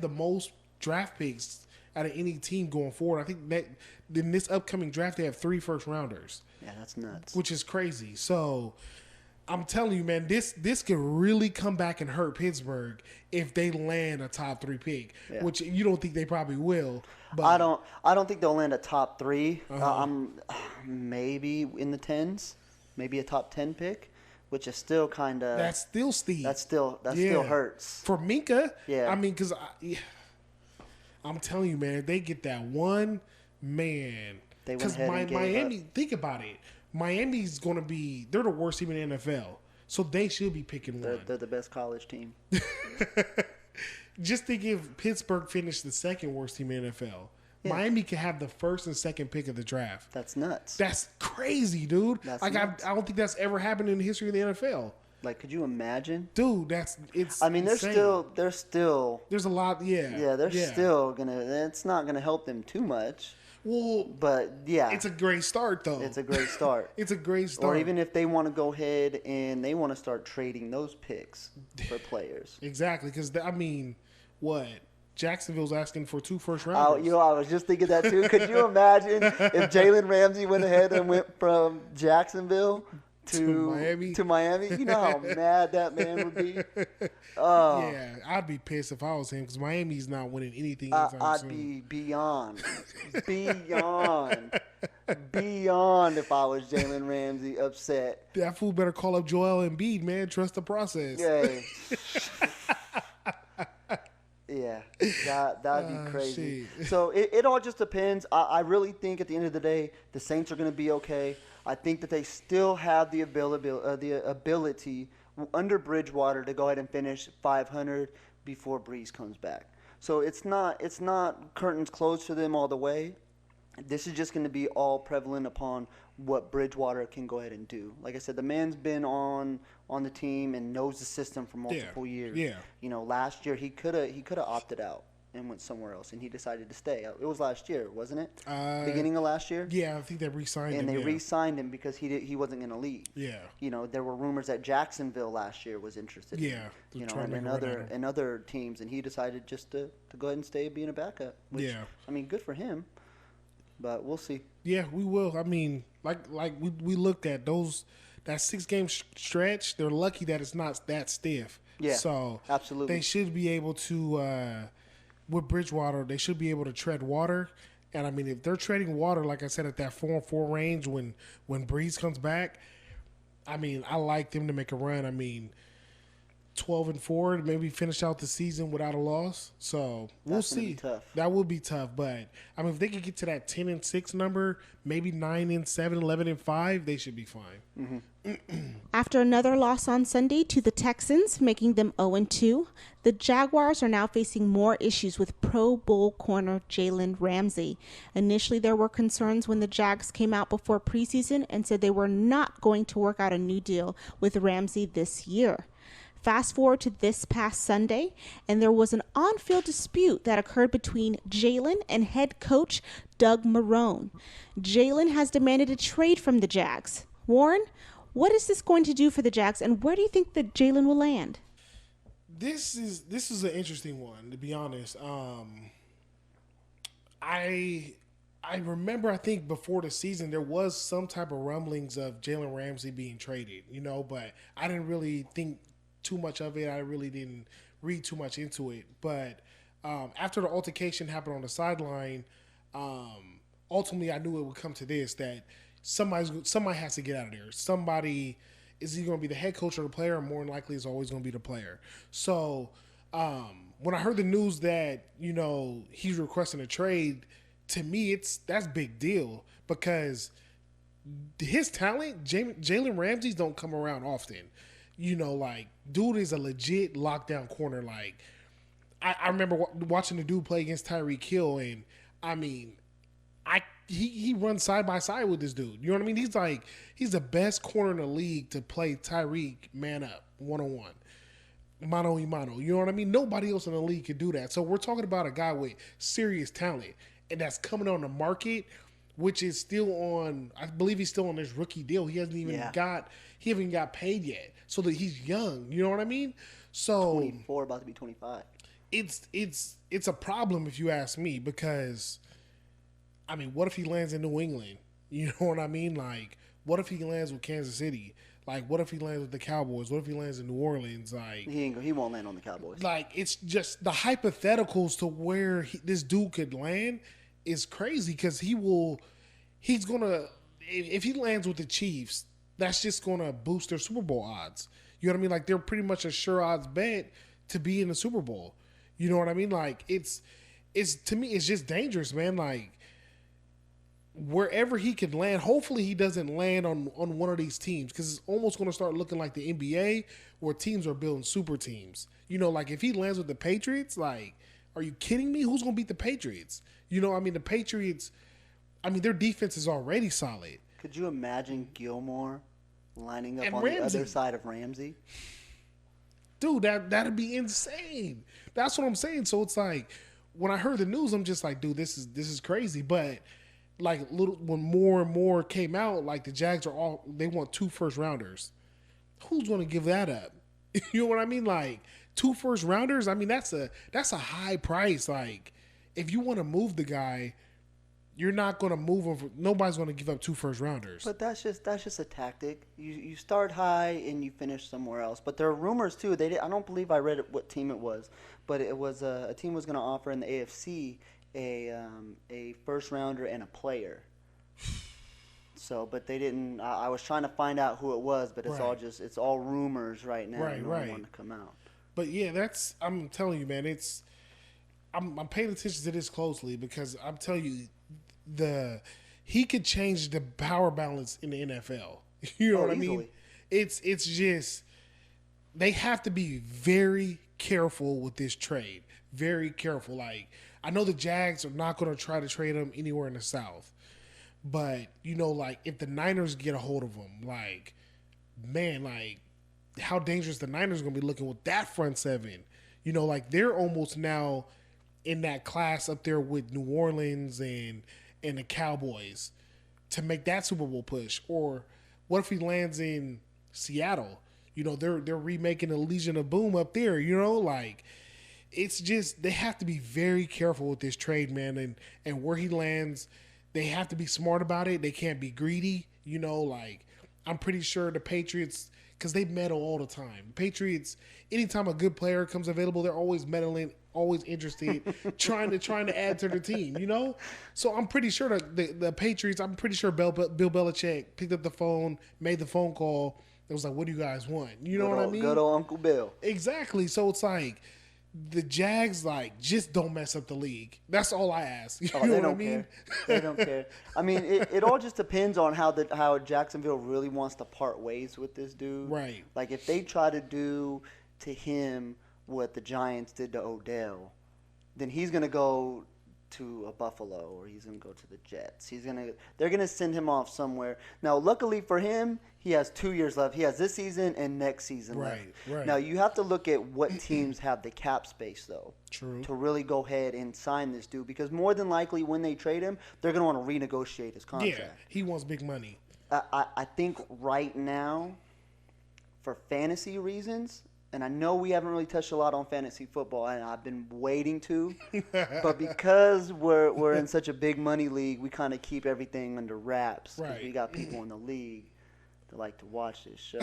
[SPEAKER 3] the most draft picks out of any team going forward. I think that in this upcoming draft they have 3 first-rounders.
[SPEAKER 2] Yeah, that's nuts.
[SPEAKER 3] Which is crazy. So I'm telling you, man, this could really come back and hurt Pittsburgh if they land a top 3 pick, which you don't think they probably will. But
[SPEAKER 2] I don't think they'll land a top 3. Maybe in the 10s, maybe a top 10 pick, which is still kind of
[SPEAKER 3] that's still steep.
[SPEAKER 2] That still hurts
[SPEAKER 3] for Minka.
[SPEAKER 2] Yeah,
[SPEAKER 3] I mean, because I'm telling you, man, if they get that one, man, because Miami. Think about it. Miami's going to be, they're the worst team in the NFL. So they should be picking one.
[SPEAKER 2] They're the best college team.
[SPEAKER 3] Just think if Pittsburgh finished the 2nd worst team in the NFL. Yeah. Miami could have the 1st and 2nd pick of the draft.
[SPEAKER 2] That's nuts.
[SPEAKER 3] That's crazy, dude.
[SPEAKER 2] That's
[SPEAKER 3] nuts. I don't think that's ever happened in the history of the NFL.
[SPEAKER 2] Like, could you imagine?
[SPEAKER 3] Dude, it's
[SPEAKER 2] I mean,
[SPEAKER 3] insane.
[SPEAKER 2] there's still
[SPEAKER 3] there's a lot,
[SPEAKER 2] Yeah, still it's not gonna help them too much.
[SPEAKER 3] Well,
[SPEAKER 2] but yeah,
[SPEAKER 3] it's a great start though.
[SPEAKER 2] It's a great start.
[SPEAKER 3] It's a great start.
[SPEAKER 2] Or even if they want to go ahead and they want to start trading those picks for players.
[SPEAKER 3] Exactly, because I mean, what? Jacksonville's asking for 2 first-rounders.
[SPEAKER 2] Oh, I was just thinking that too. Could you imagine if Jalen Ramesey went ahead and went from Jacksonville to Miami? You know how mad that man would be. Oh,
[SPEAKER 3] yeah, I'd be pissed if I was him because Miami's not winning anything.
[SPEAKER 2] I'd be beyond. beyond, if I was Jalen Ramsey, upset.
[SPEAKER 3] That fool better call up Joel Embiid, man. Trust the process.
[SPEAKER 2] Yeah. Yeah, that'd be crazy.
[SPEAKER 3] Shit.
[SPEAKER 2] So it all just depends. I really think at the end of the day, the Saints are going to be okay. I think that they still have the ability under Bridgewater to go ahead and finish 500 before Brees comes back. So it's not curtains closed for them all the way. This is just going to be all prevalent upon what Bridgewater can go ahead and do. Like I said, the man's been on the team and knows the system for multiple years.
[SPEAKER 3] Yeah.
[SPEAKER 2] You know, last year he could have opted out and went somewhere else, and he decided to stay. It was last year, wasn't it? Beginning of last year.
[SPEAKER 3] Yeah, I think they re-signed him.
[SPEAKER 2] And they re-signed him because he wasn't going to leave.
[SPEAKER 3] Yeah.
[SPEAKER 2] You know, there were rumors that Jacksonville last year was interested.
[SPEAKER 3] Yeah.
[SPEAKER 2] You know, and other teams, and he decided just to go ahead and stay being a backup. Which,
[SPEAKER 3] Yeah.
[SPEAKER 2] I mean, good for him. But we'll see.
[SPEAKER 3] Yeah, we will. I mean, like we looked at that 6-game stretch. They're lucky that it's not that stiff.
[SPEAKER 2] Yeah,
[SPEAKER 3] so
[SPEAKER 2] absolutely.
[SPEAKER 3] They should be able to with Bridgewater. They should be able to tread water. And I mean, if they're treading water, like I said, at that 4-4 range when Brees comes back, I mean, I like them to make a run. I mean, 12-4, maybe finish out the season without a loss. So we'll see. That will be tough, but I mean, if they could get to that 10-6 number, maybe 9-7, 11-5, they should be fine.
[SPEAKER 1] After another loss on Sunday to the Texans, making them 0-2, the Jaguars are now facing more issues with Pro Bowl corner Jalen Ramesey. Initially, there were concerns when the Jags came out before preseason and said they were not going to work out a new deal with Ramsey this year. Fast forward to this past Sunday, and there was an on-field dispute that occurred between Jalen and head coach Doug Marrone. Jalen has demanded a trade from the Jags. Warren, what is this going to do for the Jags, and where do you think that Jalen will land?
[SPEAKER 3] This is an interesting one, to be honest. I remember, I think before the season there was some type of rumblings of Jalen Ramsey being traded, but I didn't really think too much of it. I really didn't read too much into it. But after the altercation happened on the sideline, ultimately I knew it would come to this, that somebody has to get out of there. Somebody, is he going to be the head coach or the player? Or more than likely, it's always going to be the player. So when I heard the news that he's requesting a trade, to me that's big deal, because his talent, Jalen Ramsey, don't come around often. Dude is a legit lockdown corner. Like, I remember watching the dude play against Tyreek Hill, and I mean, he runs side by side with this dude. You know what I mean? He's the best corner in the league to play Tyreek man up, 1-on-1, mano y mano. You know what I mean? Nobody else in the league could do that. So we're talking about a guy with serious talent, and that's coming on the market, which is still on. I believe he's still on this rookie deal. He hasn't even got paid yet. So that he's young. You know what I mean? So
[SPEAKER 2] 24, about to be 25.
[SPEAKER 3] It's a problem if you ask me, because I mean, what if he lands in New England? You know what I mean? Like, what if he lands with Kansas City? Like, what if he lands with the Cowboys? What if he lands in New Orleans? Like,
[SPEAKER 2] he won't land on the Cowboys.
[SPEAKER 3] Like, it's just the hypotheticals to where this dude could land is crazy, because he's gonna, if he lands with the Chiefs, that's just gonna boost their Super Bowl odds. You know what I mean? Like, they're pretty much a sure odds bet to be in the Super Bowl. You know what I mean? Like, it's to me, it's just dangerous, man. Like, wherever he can land, hopefully he doesn't land on one of these teams, because it's almost going to start looking like the NBA, where teams are building super teams. Like, if he lands with the Patriots, like, are you kidding me? Who's going to beat the Patriots? I mean, the Patriots, I mean, their defense is already solid.
[SPEAKER 2] Could you imagine Gilmore lining up
[SPEAKER 3] and
[SPEAKER 2] on
[SPEAKER 3] Ramsey,
[SPEAKER 2] the other side of Ramsey?
[SPEAKER 3] Dude, that'd be insane. That's what I'm saying. So it's like, when I heard the news, I'm just like, dude, this is crazy. But like, when more and more came out, like, the Jags they want 2 first-rounders. Who's going to give that up? You know what I mean? Like, 2 first-rounders. I mean, that's a high price. Like, if you want to move the guy, you're not going to move him. Nobody's going to give up 2 first-rounders.
[SPEAKER 2] But that's just a tactic. You start high and you finish somewhere else. But there are rumors too. I don't believe I read what team it was, but it was a team was going to offer in the AFC a first-rounder and a player. So, but they didn't. I was trying to find out who it was, but
[SPEAKER 3] Right.
[SPEAKER 2] it's all rumors right now.
[SPEAKER 3] Right,
[SPEAKER 2] No
[SPEAKER 3] right.
[SPEAKER 2] one to come out.
[SPEAKER 3] But yeah, I'm telling you, man, I'm paying attention to this closely because I'm telling you, he could change the power balance in the NFL. You know
[SPEAKER 2] Oh,
[SPEAKER 3] what I mean?
[SPEAKER 2] easily.
[SPEAKER 3] It's just they have to be very careful with this trade. Very careful. Like I know the Jags are not going to try to trade him anywhere in the South, but like if the Niners get a hold of him, like man, like how dangerous the Niners are going to be looking with that front seven. Like they're almost now in that class up there with New Orleans and the Cowboys to make that Super Bowl push. Or what if he lands in Seattle? They're remaking the Legion of Boom up there. Like it's just they have to be very careful with this trade, man, and where he lands. They have to be smart about it. They can't be greedy. Like I'm pretty sure the Patriots, because they meddle all the time. Patriots, anytime a good player comes available, they're always meddling, always interested, trying to add to their team. So I'm pretty sure the Patriots. I'm pretty sure Bill Belichick picked up the phone, made the phone call. It was like, "What do you guys want?" You know what I mean?
[SPEAKER 2] Good old Uncle Bill.
[SPEAKER 3] Exactly. So it's like the Jags, like, just don't mess up the league. That's all I ask. You
[SPEAKER 2] Oh,
[SPEAKER 3] know
[SPEAKER 2] they
[SPEAKER 3] what I
[SPEAKER 2] don't
[SPEAKER 3] mean?
[SPEAKER 2] care. They don't care. I mean, it all just depends on how Jacksonville really wants to part ways with this dude.
[SPEAKER 3] Right.
[SPEAKER 2] Like if they try to do to him what the Giants did to Odell, then he's gonna go to a Buffalo or he's gonna go to the Jets. They're gonna send him off somewhere. Now, luckily for him, he has 2 years left. He has this season and next season left.
[SPEAKER 3] Right.
[SPEAKER 2] Now you have to look at what teams have the cap space though.
[SPEAKER 3] True.
[SPEAKER 2] To really go ahead and sign this dude because more than likely when they trade him, they're gonna want to renegotiate his contract.
[SPEAKER 3] Yeah, he wants big money.
[SPEAKER 2] I think right now, for fantasy reasons, and I know we haven't really touched a lot on fantasy football, and I've been waiting to, but because we're in such a big money league, we kind of keep everything under wraps because
[SPEAKER 3] Right.
[SPEAKER 2] we got people in the league that like to watch this show.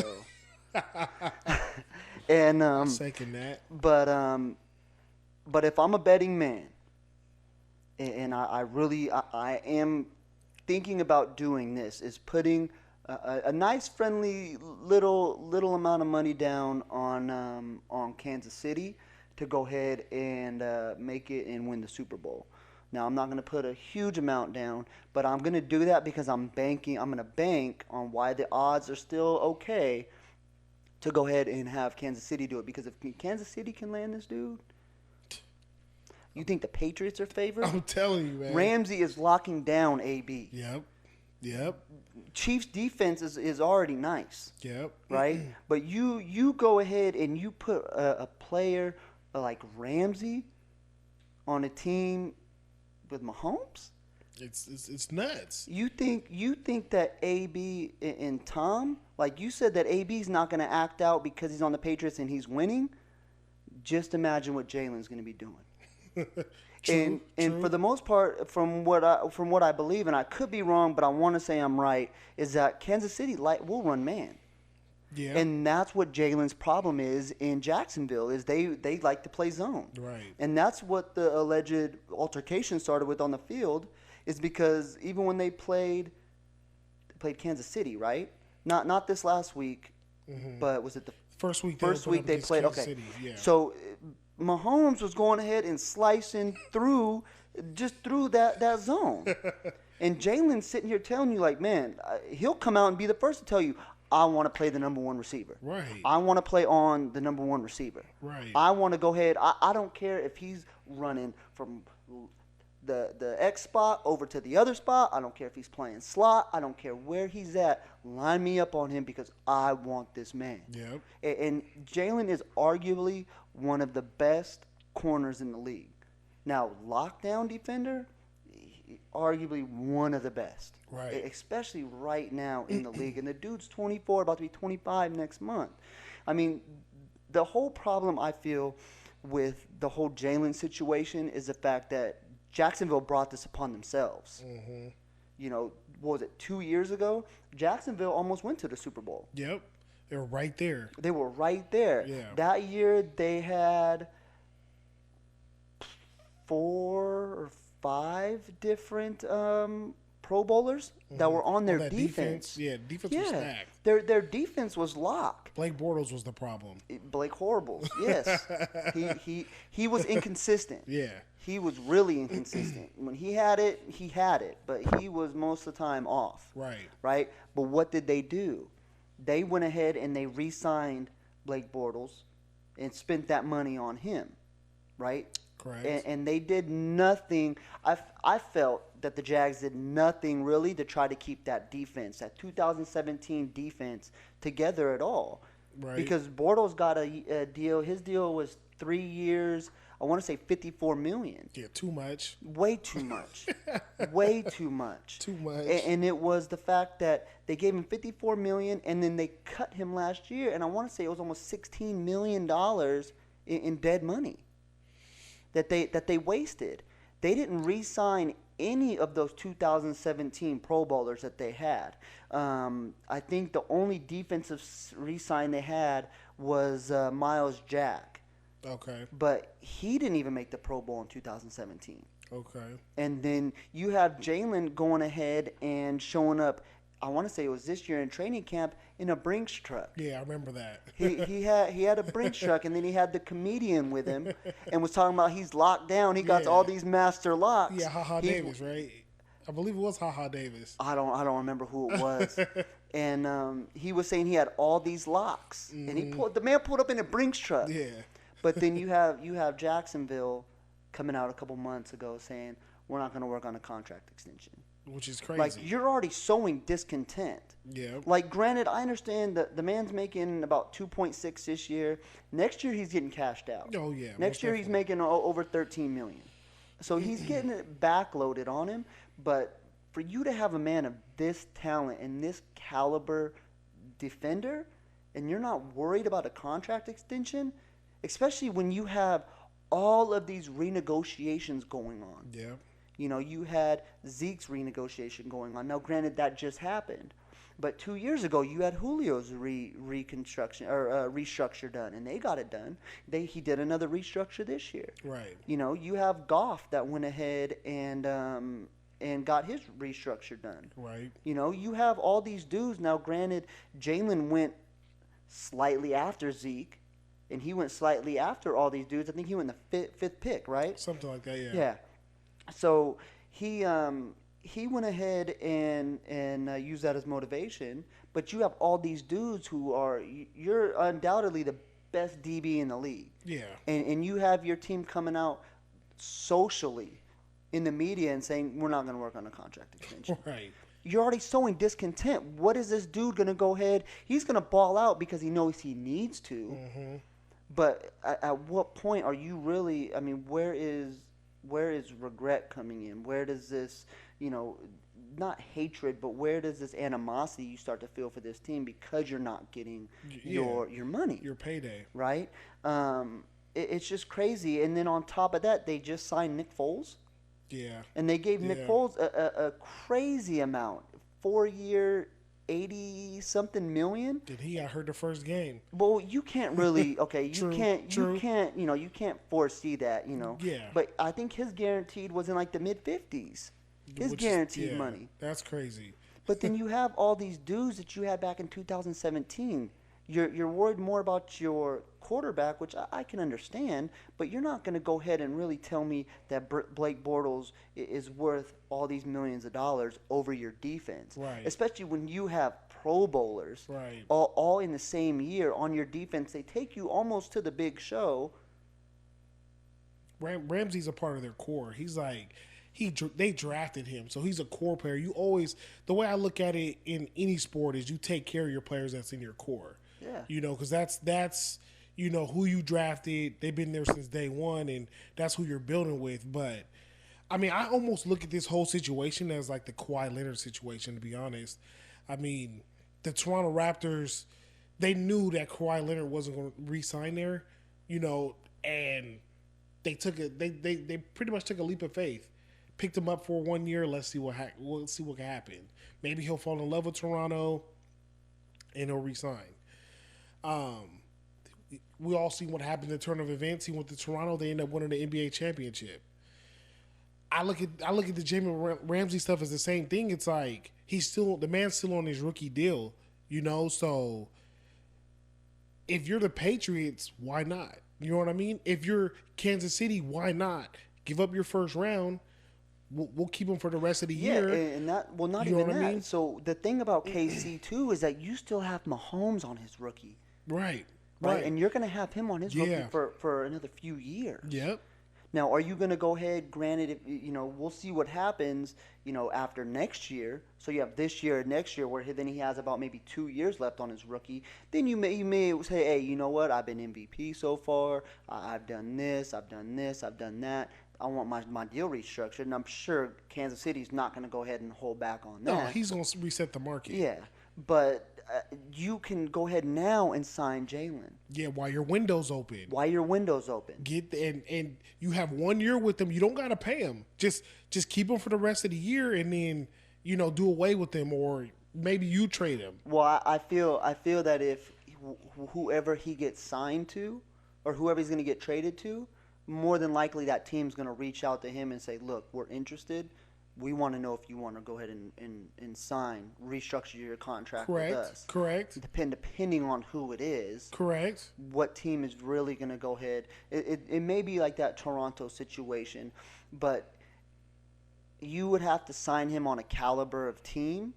[SPEAKER 2] And
[SPEAKER 3] Second that.
[SPEAKER 2] but if I'm a betting man, and I am thinking about doing this, is putting a nice, friendly little amount of money down on Kansas City to go ahead and make it and win the Super Bowl. Now I'm not going to put a huge amount down, but I'm going to do that because I'm going to bank on why the odds are still okay to go ahead and have Kansas City do it. Because if Kansas City can land this dude, you think the Patriots are favored?
[SPEAKER 3] I'm telling you, man.
[SPEAKER 2] Ramsey is locking down AB.
[SPEAKER 3] Yep.
[SPEAKER 2] Chiefs defense is already nice,
[SPEAKER 3] Yep.
[SPEAKER 2] right? But you go ahead and you put a player like Ramsey on a team with Mahomes.
[SPEAKER 3] It's nuts.
[SPEAKER 2] You think that AB and Tom, like you said, that AB's not going to act out because he's on the Patriots and he's winning? Just imagine what Jalen's going to be doing.
[SPEAKER 3] True.
[SPEAKER 2] And for the most part, from what I believe, and I could be wrong, but I want to say I'm right, is that Kansas City will run man.
[SPEAKER 3] Yeah.
[SPEAKER 2] And that's what Jalen's problem is in Jacksonville, is they like to play zone.
[SPEAKER 3] Right.
[SPEAKER 2] And that's what the alleged altercation started with on the field, is because even when they played Kansas City, right? Not this last week, but was it the
[SPEAKER 3] First week
[SPEAKER 2] they played?
[SPEAKER 3] Kansas
[SPEAKER 2] Okay.
[SPEAKER 3] City, yeah.
[SPEAKER 2] So Mahomes was going ahead and slicing through that zone. And Jalen's sitting here telling you, like, man, he'll come out and be the first to tell you, I want to play the number one receiver.
[SPEAKER 3] Right.
[SPEAKER 2] I want to play on the number one receiver.
[SPEAKER 3] Right.
[SPEAKER 2] I want to go ahead. I don't care if he's running from the X spot over to the other spot. I don't care if he's playing slot. I don't care where he's at. Line me up on him because I want this man.
[SPEAKER 3] Yep.
[SPEAKER 2] And Jalen is arguably one of the best corners in the league. Now, lockdown defender, arguably one of the best.
[SPEAKER 3] Right.
[SPEAKER 2] Especially right now in the league. And the dude's 24, about to be 25 next month. I mean, the whole problem I feel with the whole Jalen situation is the fact that Jacksonville brought this upon themselves.
[SPEAKER 3] Mm-hmm.
[SPEAKER 2] You know, what was it, 2 years ago? Jacksonville almost went to the Super Bowl.
[SPEAKER 3] Yep. They were right there.
[SPEAKER 2] They were right there.
[SPEAKER 3] Yeah.
[SPEAKER 2] That year they had 4 or 5 different Pro Bowlers that were on
[SPEAKER 3] Oh,
[SPEAKER 2] their
[SPEAKER 3] that
[SPEAKER 2] defense.
[SPEAKER 3] Yeah, defense was
[SPEAKER 2] Yeah,
[SPEAKER 3] stacked.
[SPEAKER 2] their defense was locked.
[SPEAKER 3] Blake Bortles was the problem.
[SPEAKER 2] Blake Horribles, yes, he was inconsistent.
[SPEAKER 3] Yeah.
[SPEAKER 2] He was really inconsistent. When he had it, but he was most of the time off.
[SPEAKER 3] Right.
[SPEAKER 2] Right. But what did they do? They went ahead and they re-signed Blake Bortles and spent that money on him. Right.
[SPEAKER 3] Correct.
[SPEAKER 2] And they did nothing. I felt that the Jags did nothing really to try to keep that defense, that 2017 defense, together at all.
[SPEAKER 3] Right.
[SPEAKER 2] Because Bortles got a deal. His deal was 3 years. I want to say $54 million.
[SPEAKER 3] Yeah, too much.
[SPEAKER 2] Way too much. Way too much.
[SPEAKER 3] Too much.
[SPEAKER 2] And it was the fact that they gave him $54 million, and then they cut him last year, and I want to say it was almost $16 million in dead money that they wasted. They didn't re-sign any of those 2017 Pro Bowlers that they had. I think the only defensive re-sign they had was Miles Jack.
[SPEAKER 3] Okay.
[SPEAKER 2] But he didn't even make the Pro Bowl in 2017.
[SPEAKER 3] Okay.
[SPEAKER 2] And then you have Jalen going ahead and showing up, I want to say it was this year in training camp, in a Brinks truck.
[SPEAKER 3] Yeah, I remember that.
[SPEAKER 2] he had a Brinks truck, and then he had the comedian with him and was talking about he's locked down. He got
[SPEAKER 3] Yeah.
[SPEAKER 2] all these master locks.
[SPEAKER 3] Yeah, Ha Davis, right? I believe it was Ha Davis.
[SPEAKER 2] I don't remember who it was. And he was saying he had all these locks. And the man pulled up in a Brinks truck.
[SPEAKER 3] Yeah.
[SPEAKER 2] But then you have Jacksonville coming out a couple months ago saying we're not going to work on a contract extension.
[SPEAKER 3] Which is crazy.
[SPEAKER 2] Like, you're already sowing discontent.
[SPEAKER 3] Yeah.
[SPEAKER 2] Like, granted, I understand that the man's making about 2.6 this year. Next year he's getting cashed out.
[SPEAKER 3] Oh, yeah.
[SPEAKER 2] Next year he's making over 13 million. So he's getting it backloaded on him. But for you to have a man of this talent and this caliber defender, and you're not worried about a contract extension, especially when you have all of these renegotiations going on.
[SPEAKER 3] Yeah.
[SPEAKER 2] You know, you had Zeke's renegotiation going on. Now, granted, that just happened. But 2 years ago, you had Julio's reconstruction or restructure done, and they got it done. He did another restructure this year.
[SPEAKER 3] Right.
[SPEAKER 2] You know, you have Goff that went ahead and got his restructure done.
[SPEAKER 3] Right.
[SPEAKER 2] You know, you have all these dudes. Now, granted, Jalen went slightly after Zeke, and he went slightly after all these dudes. I think he went the fifth pick, right?
[SPEAKER 3] Something like that, yeah.
[SPEAKER 2] Yeah. So he went ahead and used that as motivation. But you have all these dudes who you're undoubtedly the best DB in the league.
[SPEAKER 3] Yeah.
[SPEAKER 2] And you have your team coming out socially in the media and saying, we're not going to work on a contract extension.
[SPEAKER 3] Right.
[SPEAKER 2] You're already sowing discontent. What is this dude going to go ahead? He's going to ball out because he knows he needs to.
[SPEAKER 3] Mm-hmm.
[SPEAKER 2] But at what point are you really, I mean, where is regret coming in? Where does this, not hatred, but where does this animosity you start to feel for this team because you're not getting your money?
[SPEAKER 3] Your payday.
[SPEAKER 2] Right? It's just crazy. And then on top of that, they just signed Nick Foles.
[SPEAKER 3] Yeah.
[SPEAKER 2] And they gave Nick Foles a crazy amount. 4-year, 80-something million.
[SPEAKER 3] Did he got hurt the first game?
[SPEAKER 2] Well, you can't really. Okay, you
[SPEAKER 3] True,
[SPEAKER 2] can't.
[SPEAKER 3] true.
[SPEAKER 2] You can't foresee that.
[SPEAKER 3] Yeah.
[SPEAKER 2] But I think his guaranteed was in like the mid-50s. His guaranteed money.
[SPEAKER 3] That's crazy.
[SPEAKER 2] But then you have all these dudes that you had back in 2017. You're worried more about your quarterback, which I can understand, but you're not going to go ahead and really tell me that Blake Bortles is worth all these millions of dollars over your defense.
[SPEAKER 3] Right.
[SPEAKER 2] Especially when you have Pro Bowlers
[SPEAKER 3] Right.
[SPEAKER 2] all in the same year on your defense. They take you almost to the big show.
[SPEAKER 3] Ramsey's a part of their core. He's like, they drafted him, so he's a core player. You always, the way I look at it in any sport is you take care of your players that's in your core.
[SPEAKER 2] Yeah.
[SPEAKER 3] Because that's who you drafted. They've been there since day one, and that's who you're building with. But I mean, I almost look at this whole situation as like the Kawhi Leonard situation, to be honest. I mean, the Toronto Raptors, they knew that Kawhi Leonard wasn't going to re-sign there, and they pretty much took a leap of faith, picked him up for 1 year. Let's see what can happen. Maybe he'll fall in love with Toronto, and he'll re-sign. We all see what happened in the turn of events. He went to Toronto. They ended up winning the NBA championship. I look at the Jalen Ramsey stuff as the same thing. It's like the man's still on his rookie deal, So if you're the Patriots, why not? You know what I mean? If you're Kansas City, why not give up your first round? We'll keep him for the rest of the
[SPEAKER 2] Yeah,
[SPEAKER 3] year.
[SPEAKER 2] and that not
[SPEAKER 3] You know
[SPEAKER 2] even
[SPEAKER 3] what I
[SPEAKER 2] that.
[SPEAKER 3] mean?
[SPEAKER 2] So the thing about KC too is that you still have Mahomes on his rookie,
[SPEAKER 3] Right.
[SPEAKER 2] right? And you're going to have him on his rookie
[SPEAKER 3] Yeah.
[SPEAKER 2] for another few years.
[SPEAKER 3] Yep.
[SPEAKER 2] Now, are you going to go ahead? Granted, if, we'll see what happens, after next year. So you have this year and next year, where then he has about maybe 2 years left on his rookie. Then you may say, hey, you know what? I've been MVP so far. I've done this. I've done this. I've done that. I want my deal restructured, and I'm sure Kansas City's not going to go ahead and hold back on that.
[SPEAKER 3] No, he's going to reset the market.
[SPEAKER 2] Yeah, but you can go ahead now and sign Jalen.
[SPEAKER 3] Yeah, while your window's open.
[SPEAKER 2] While your window's open.
[SPEAKER 3] And you have 1 year with them. You don't gotta pay him. Just keep him for the rest of the year, and then do away with him, or maybe you trade him.
[SPEAKER 2] Well, I feel that if whoever he gets signed to, or whoever he's going to get traded to, more than likely that team's going to reach out to him and say, look, we're interested. We want to know if you want to go ahead and sign, restructure your contract with us.
[SPEAKER 3] Correct.
[SPEAKER 2] Depending on who it is.
[SPEAKER 3] Correct.
[SPEAKER 2] What team is really going to go ahead. It may be like that Toronto situation, but you would have to sign him on a caliber of team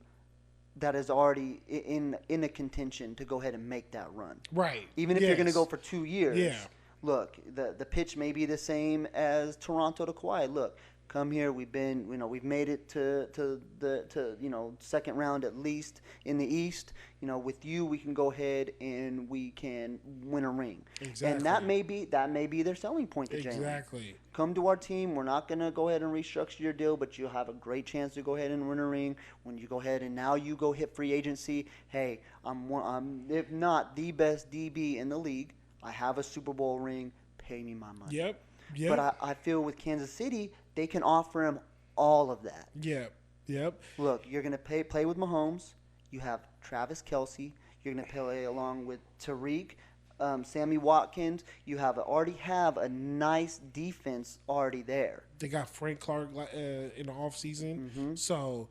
[SPEAKER 2] that is already in a contention to go ahead and make that run.
[SPEAKER 3] Right.
[SPEAKER 2] Even if you're going to go for 2 years.
[SPEAKER 3] Yeah.
[SPEAKER 2] Look, the pitch may be the same as Toronto to Kawhi. Look, come here. We've made it to second round at least in the East. With you, we can go ahead and we can win a ring.
[SPEAKER 3] Exactly.
[SPEAKER 2] And that may be their selling point to Jalen.
[SPEAKER 3] Exactly.
[SPEAKER 2] Come to our team. We're not gonna go ahead and restructure your deal, but you'll have a great chance to go ahead and win a ring when you go ahead and now you go hit free agency. Hey, I'm if not the best DB in the league. I have a Super Bowl ring. Pay me my money.
[SPEAKER 3] Yep.
[SPEAKER 2] But I feel with Kansas City, they can offer him all of that.
[SPEAKER 3] Yep.
[SPEAKER 2] Look, you're going to play with Mahomes. You have Travis Kelce. You're going to play along with Tariq, Sammy Watkins. You already have a nice defense already there.
[SPEAKER 3] They got Frank Clark in the offseason.
[SPEAKER 2] Mm-hmm.
[SPEAKER 3] So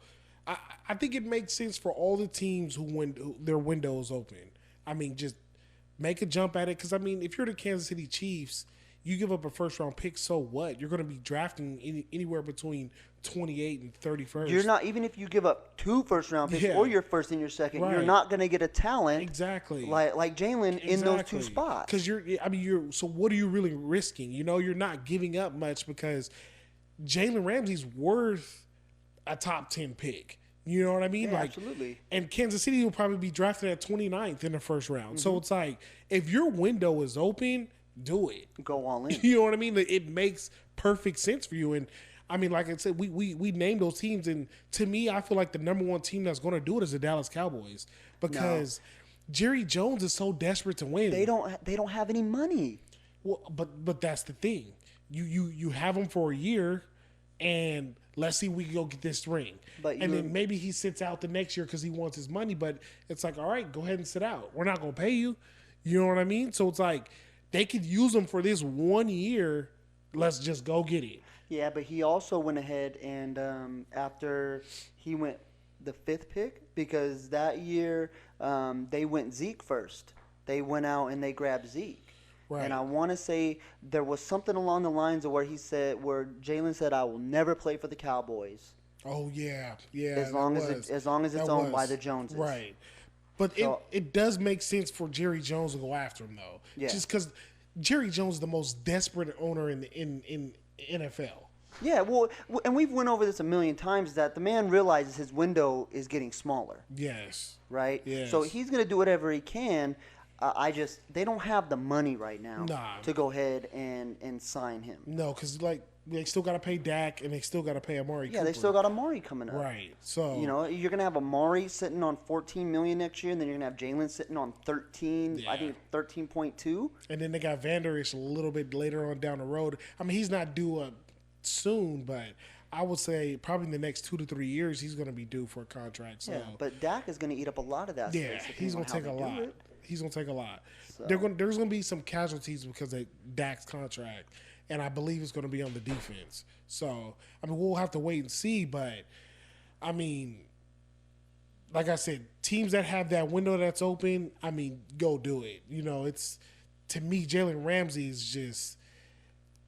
[SPEAKER 3] I think it makes sense for all the teams who their windows open. I mean, just make a jump at it. Because, I mean, if you're the Kansas City Chiefs, you give up a first-round pick, so what? You're going to be drafting anywhere between 28 and 31st.
[SPEAKER 2] You're not, even if you give up 2 first-round picks or your first and your second, you're not going to get a talent like Jalen in those 2 spots.
[SPEAKER 3] Because so what are you really risking? You're not giving up much because Jalen Ramsey's worth a top 10 pick. You know what I mean?
[SPEAKER 2] Yeah, absolutely.
[SPEAKER 3] And Kansas City will probably be drafted at 29th in the first round. Mm-hmm. So it's like, if your window is open, do it.
[SPEAKER 2] Go all in.
[SPEAKER 3] You know what I mean? It makes perfect sense for you. And I mean, like I said, we named those teams, and to me, I feel like the number one team that's going to do it is the Dallas Cowboys because Jerry Jones is so desperate to win.
[SPEAKER 2] They don't have any money.
[SPEAKER 3] Well, but that's the thing. You have him for a year, and let's see if we can go get this ring. And then maybe he sits out the next year because he wants his money. But it's like, all right, go ahead and sit out. We're not going to pay you. You know what I mean? So it's like they could use him for this 1 year. Let's just go get it.
[SPEAKER 2] Yeah, but he also went ahead and after he went the 5th pick, because that year they went Zeke first. They went out and they grabbed Zeke. Right. And I want to say there was something along the lines of where Jalen said, "I will never play for the Cowboys."
[SPEAKER 3] Oh yeah.
[SPEAKER 2] As long as it's owned by the Joneses.
[SPEAKER 3] Right. But it does make sense for Jerry Jones to go after him though.
[SPEAKER 2] Yeah.
[SPEAKER 3] Just because Jerry Jones is the most desperate owner in NFL.
[SPEAKER 2] Yeah, well, and we've went over this a million times that the man realizes his window is getting smaller.
[SPEAKER 3] Yes.
[SPEAKER 2] Right?
[SPEAKER 3] Yes.
[SPEAKER 2] So he's going to do whatever he can. They don't have the money right now to go ahead and sign him.
[SPEAKER 3] No, because they still got to pay Dak and they still got to pay Amari Cooper.
[SPEAKER 2] Yeah, they still got Amari coming up.
[SPEAKER 3] Right. So
[SPEAKER 2] you're gonna have Amari sitting on $14 million next year, and then you're gonna have Jalen sitting on 13. Yeah. I think 13.2.
[SPEAKER 3] And then they got Vander Esch a little bit later on down the road. I mean, he's not due soon, but I would say probably in the next 2 to 3 years he's gonna be due for a contract. So.
[SPEAKER 2] Yeah, but Dak is gonna eat up a lot of that space.
[SPEAKER 3] Yeah, he's gonna take a lot. He's gonna take a lot.
[SPEAKER 2] So.
[SPEAKER 3] There's gonna be some casualties because of Dak's contract, and I believe it's going to be on the defense. So, I mean, we'll have to wait and see, but, I mean, like I said, teams that have that window that's open, I mean, go do it. You know, it's, to me, Jalen Ramsey is just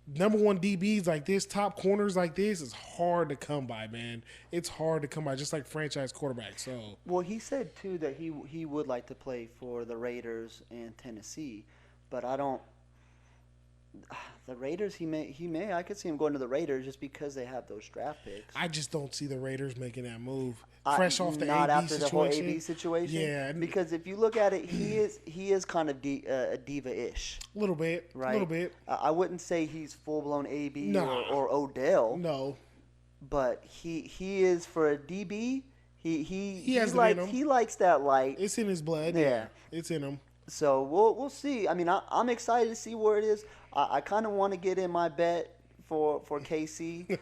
[SPEAKER 3] number one DBs like this, top corners like this is hard to come by, man. It's hard to come by, just like franchise quarterbacks. So,
[SPEAKER 2] Well, he said too that he would like to play for the Raiders and Tennessee, but I don't. The Raiders, he may. I could see him going to the Raiders just because they have those draft picks.
[SPEAKER 3] I just don't see the Raiders making that move. Fresh off the
[SPEAKER 2] not
[SPEAKER 3] AB
[SPEAKER 2] after
[SPEAKER 3] situation.
[SPEAKER 2] the whole AB situation.
[SPEAKER 3] Yeah,
[SPEAKER 2] because if you look at it, he is kind of a diva-ish.
[SPEAKER 3] a little bit,
[SPEAKER 2] Right.
[SPEAKER 3] A little bit.
[SPEAKER 2] I wouldn't say he's full-blown AB
[SPEAKER 3] Nah.
[SPEAKER 2] or Odell.
[SPEAKER 3] No,
[SPEAKER 2] But he is for a DB. He
[SPEAKER 3] has it in him.
[SPEAKER 2] he likes that light.
[SPEAKER 3] it's in his blood.
[SPEAKER 2] Yeah.
[SPEAKER 3] It's in him.
[SPEAKER 2] So we'll see. I mean, I'm excited to see where it is. I kind of want to get in my bet for KC.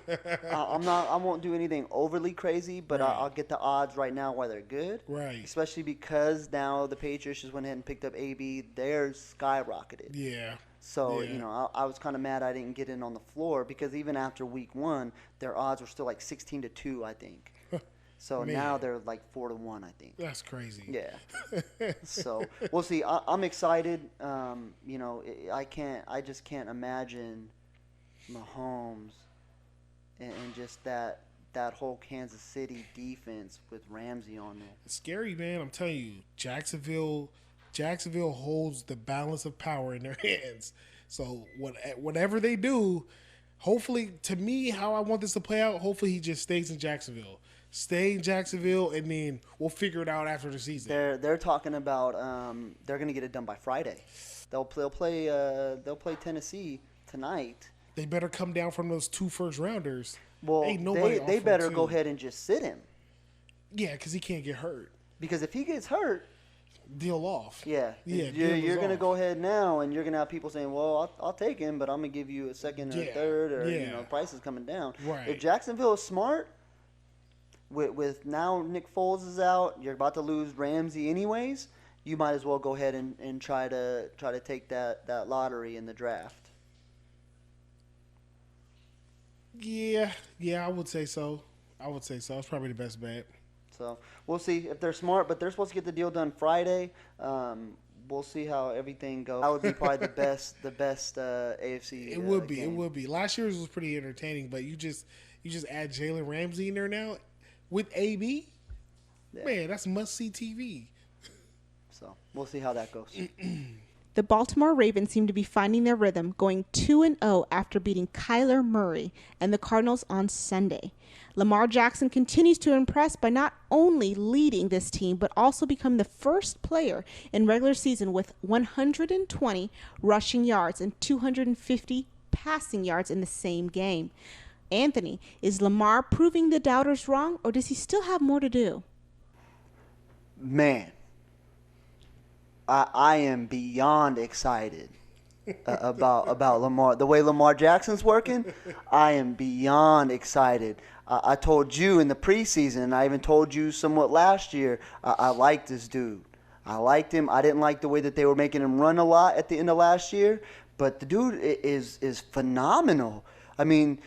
[SPEAKER 2] I won't do anything overly crazy, but
[SPEAKER 3] Right.
[SPEAKER 2] I'll get the odds right now while they're good.
[SPEAKER 3] Right.
[SPEAKER 2] Especially because now the Patriots just went ahead and picked up AB. They're skyrocketed.
[SPEAKER 3] Yeah.
[SPEAKER 2] So,
[SPEAKER 3] Yeah.
[SPEAKER 2] I was kind of mad I didn't get in on the floor because even after week 1, their odds were still like 16-2, I think. So
[SPEAKER 3] Man.
[SPEAKER 2] now they're like 4-1, I think.
[SPEAKER 3] That's crazy.
[SPEAKER 2] Yeah. So we'll see. I'm excited. I just can't imagine Mahomes and just that whole Kansas City defense with Ramsey on there.
[SPEAKER 3] It's scary, man. I'm telling you, Jacksonville holds the balance of power in their hands. So whatever they do, hopefully, to me, how I want this to play out, hopefully he just stays in Jacksonville. Stay in Jacksonville, and then we'll figure it out after the season.
[SPEAKER 2] They're talking about they're gonna get it done by Friday. They'll play Tennessee tonight.
[SPEAKER 3] They better come down from those 2 first-rounders.
[SPEAKER 2] Well,
[SPEAKER 3] Ain't nobody off
[SPEAKER 2] they
[SPEAKER 3] from
[SPEAKER 2] better
[SPEAKER 3] 2.
[SPEAKER 2] go ahead and just sit him
[SPEAKER 3] Yeah, because he can't get hurt.
[SPEAKER 2] because if he gets hurt,
[SPEAKER 3] Deal off.
[SPEAKER 2] yeah,
[SPEAKER 3] deal
[SPEAKER 2] you're
[SPEAKER 3] is
[SPEAKER 2] gonna
[SPEAKER 3] off.
[SPEAKER 2] go ahead now, and you're gonna have people saying, "Well, I'll take him, but I'm gonna give you a second or a third, or
[SPEAKER 3] Yeah.
[SPEAKER 2] price is coming down."
[SPEAKER 3] Right.
[SPEAKER 2] If Jacksonville is smart, with now Nick Foles is out, you're about to lose Ramsey anyways. You might as well go ahead and try to take that lottery in the draft.
[SPEAKER 3] Yeah, I would say so. It's probably the best bet.
[SPEAKER 2] So we'll see if they're smart, but they're supposed to get the deal done Friday. We'll see how everything goes. That would be probably the best AFC.
[SPEAKER 3] It would be.
[SPEAKER 2] game.
[SPEAKER 3] It would be. Last year's was pretty entertaining, but you just add Jalen Ramsey in there now with AB.
[SPEAKER 2] Yeah.
[SPEAKER 3] Man, that's must see TV.
[SPEAKER 2] So we'll see how that goes.
[SPEAKER 1] The Baltimore Ravens seem to be finding their rhythm, going 2-0 after beating Kyler Murray and the Cardinals on Sunday. Lamar Jackson continues to impress by not only leading this team, but also becoming the first player in regular season with 120 rushing yards and 250 passing yards in the same game. Anthony, is Lamar proving the doubters wrong, or does he still have more to do?
[SPEAKER 2] Man, I am beyond excited about Lamar. The way Lamar Jackson's working, I am beyond excited. I told you in the preseason, and I even told you somewhat last year, I like this dude. I liked him. I didn't like the way that they were making him run a lot at the end of last year, but the dude is phenomenal. I mean,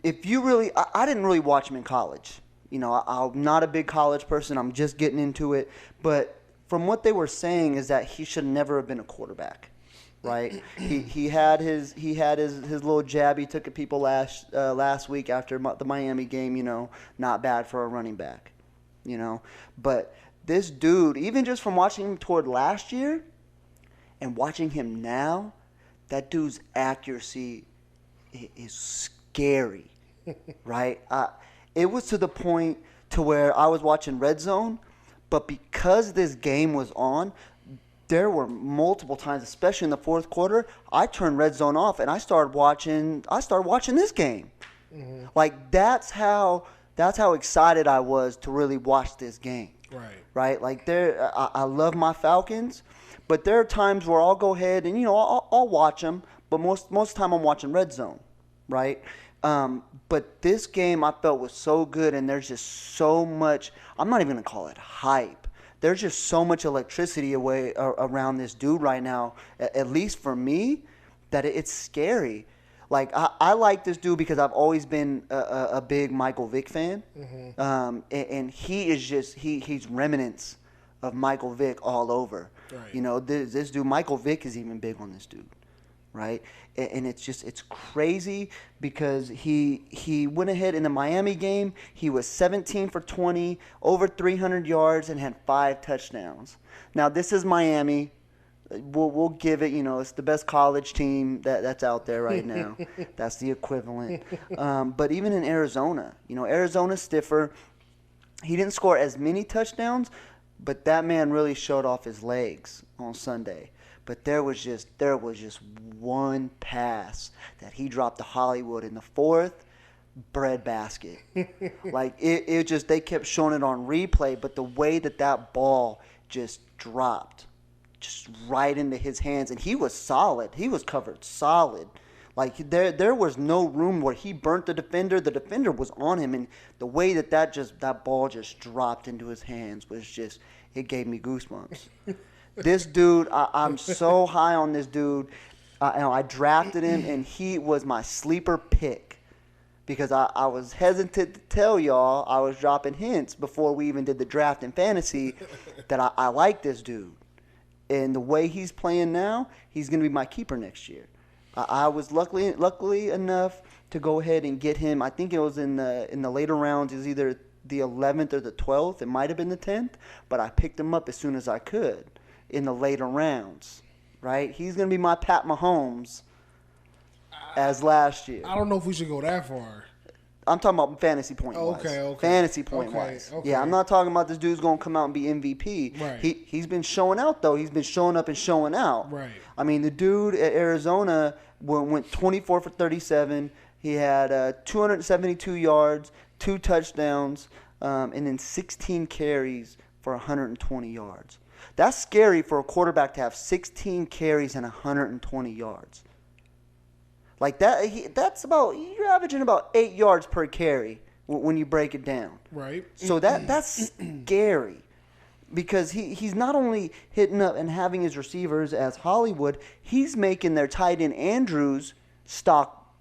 [SPEAKER 2] if you really, I didn't really watch him in college. I'm not a big college person. I'm just getting into it. But from what they were saying is that he should never have been a quarterback, right? he had his little jab he took at people last week after the Miami game. Not bad for a running back, But this dude, even just from watching him toward last year and watching him now, that dude's accuracy is scary, right? It was to the point to where I was watching Red Zone, but because this game was on, there were multiple times, especially in the fourth quarter, I turned Red Zone off and I started watching this game. Mm-hmm. Like that's how excited I was to really watch this game. Right? Like I love my Falcons, but there are times where I'll go ahead and I'll watch them, but most of the time I'm watching Red Zone, right? But this game I felt was so good, and there's just so much. I'm not even gonna call it hype. There's just so much electricity around this dude right now. At least for me, that it's scary. Like I like this dude because I've always been a big Michael Vick fan, and he is just he's remnants of Michael Vick all over.
[SPEAKER 3] Right.
[SPEAKER 2] You know, this dude Michael Vick is even big on this dude, right? And it's crazy because he went ahead in the Miami game. He was 17 for 20, over 300 yards, and had 5 touchdowns. Now this is Miami. We'll give it, it's the best college team that's out there right now. That's the equivalent. But even in Arizona, Arizona's stiffer. He didn't score as many touchdowns, but that man really showed off his legs on Sunday. But there was just one pass that he dropped to Hollywood in the 4th breadbasket. Like it just, they kept showing it on replay, but the way that ball just dropped just right into his hands, and he was solid. He was covered solid. Like there was no room where he burnt the defender. The defender was on him, and the way that ball just dropped into his hands was just, it gave me goosebumps. This dude, I'm so high on this dude. I drafted him, and he was my sleeper pick because I was hesitant to tell y'all. I was dropping hints before we even did the draft in fantasy that I like this dude. And the way he's playing now, he's going to be my keeper next year. I was luckily enough to go ahead and get him. I think it was in the later rounds. It was either the 11th or the 12th. It might have been the 10th, but I picked him up as soon as I could in the later rounds. Right? He's going to be my Pat Mahomes as last year.
[SPEAKER 3] I don't know if we should go that far.
[SPEAKER 2] I'm talking about fantasy point wise.
[SPEAKER 3] Okay.
[SPEAKER 2] Fantasy point wise.
[SPEAKER 3] Okay.
[SPEAKER 2] Yeah, I'm not talking about this dude's going to come out and be MVP.
[SPEAKER 3] Right.
[SPEAKER 2] He's been showing out, though. He's been showing up and showing out.
[SPEAKER 3] Right.
[SPEAKER 2] I mean, the dude at Arizona went 24 for 37. He had 272 yards, 2 touchdowns, and then 16 carries for 120 yards. That's scary for a quarterback to have 16 carries and 120 yards. Like that's about, you're averaging about 8 yards per carry when you break it down.
[SPEAKER 3] Right.
[SPEAKER 2] So that's scary because he's not only hitting up and having his receivers as Hollywood, he's making their tight end Andrews stock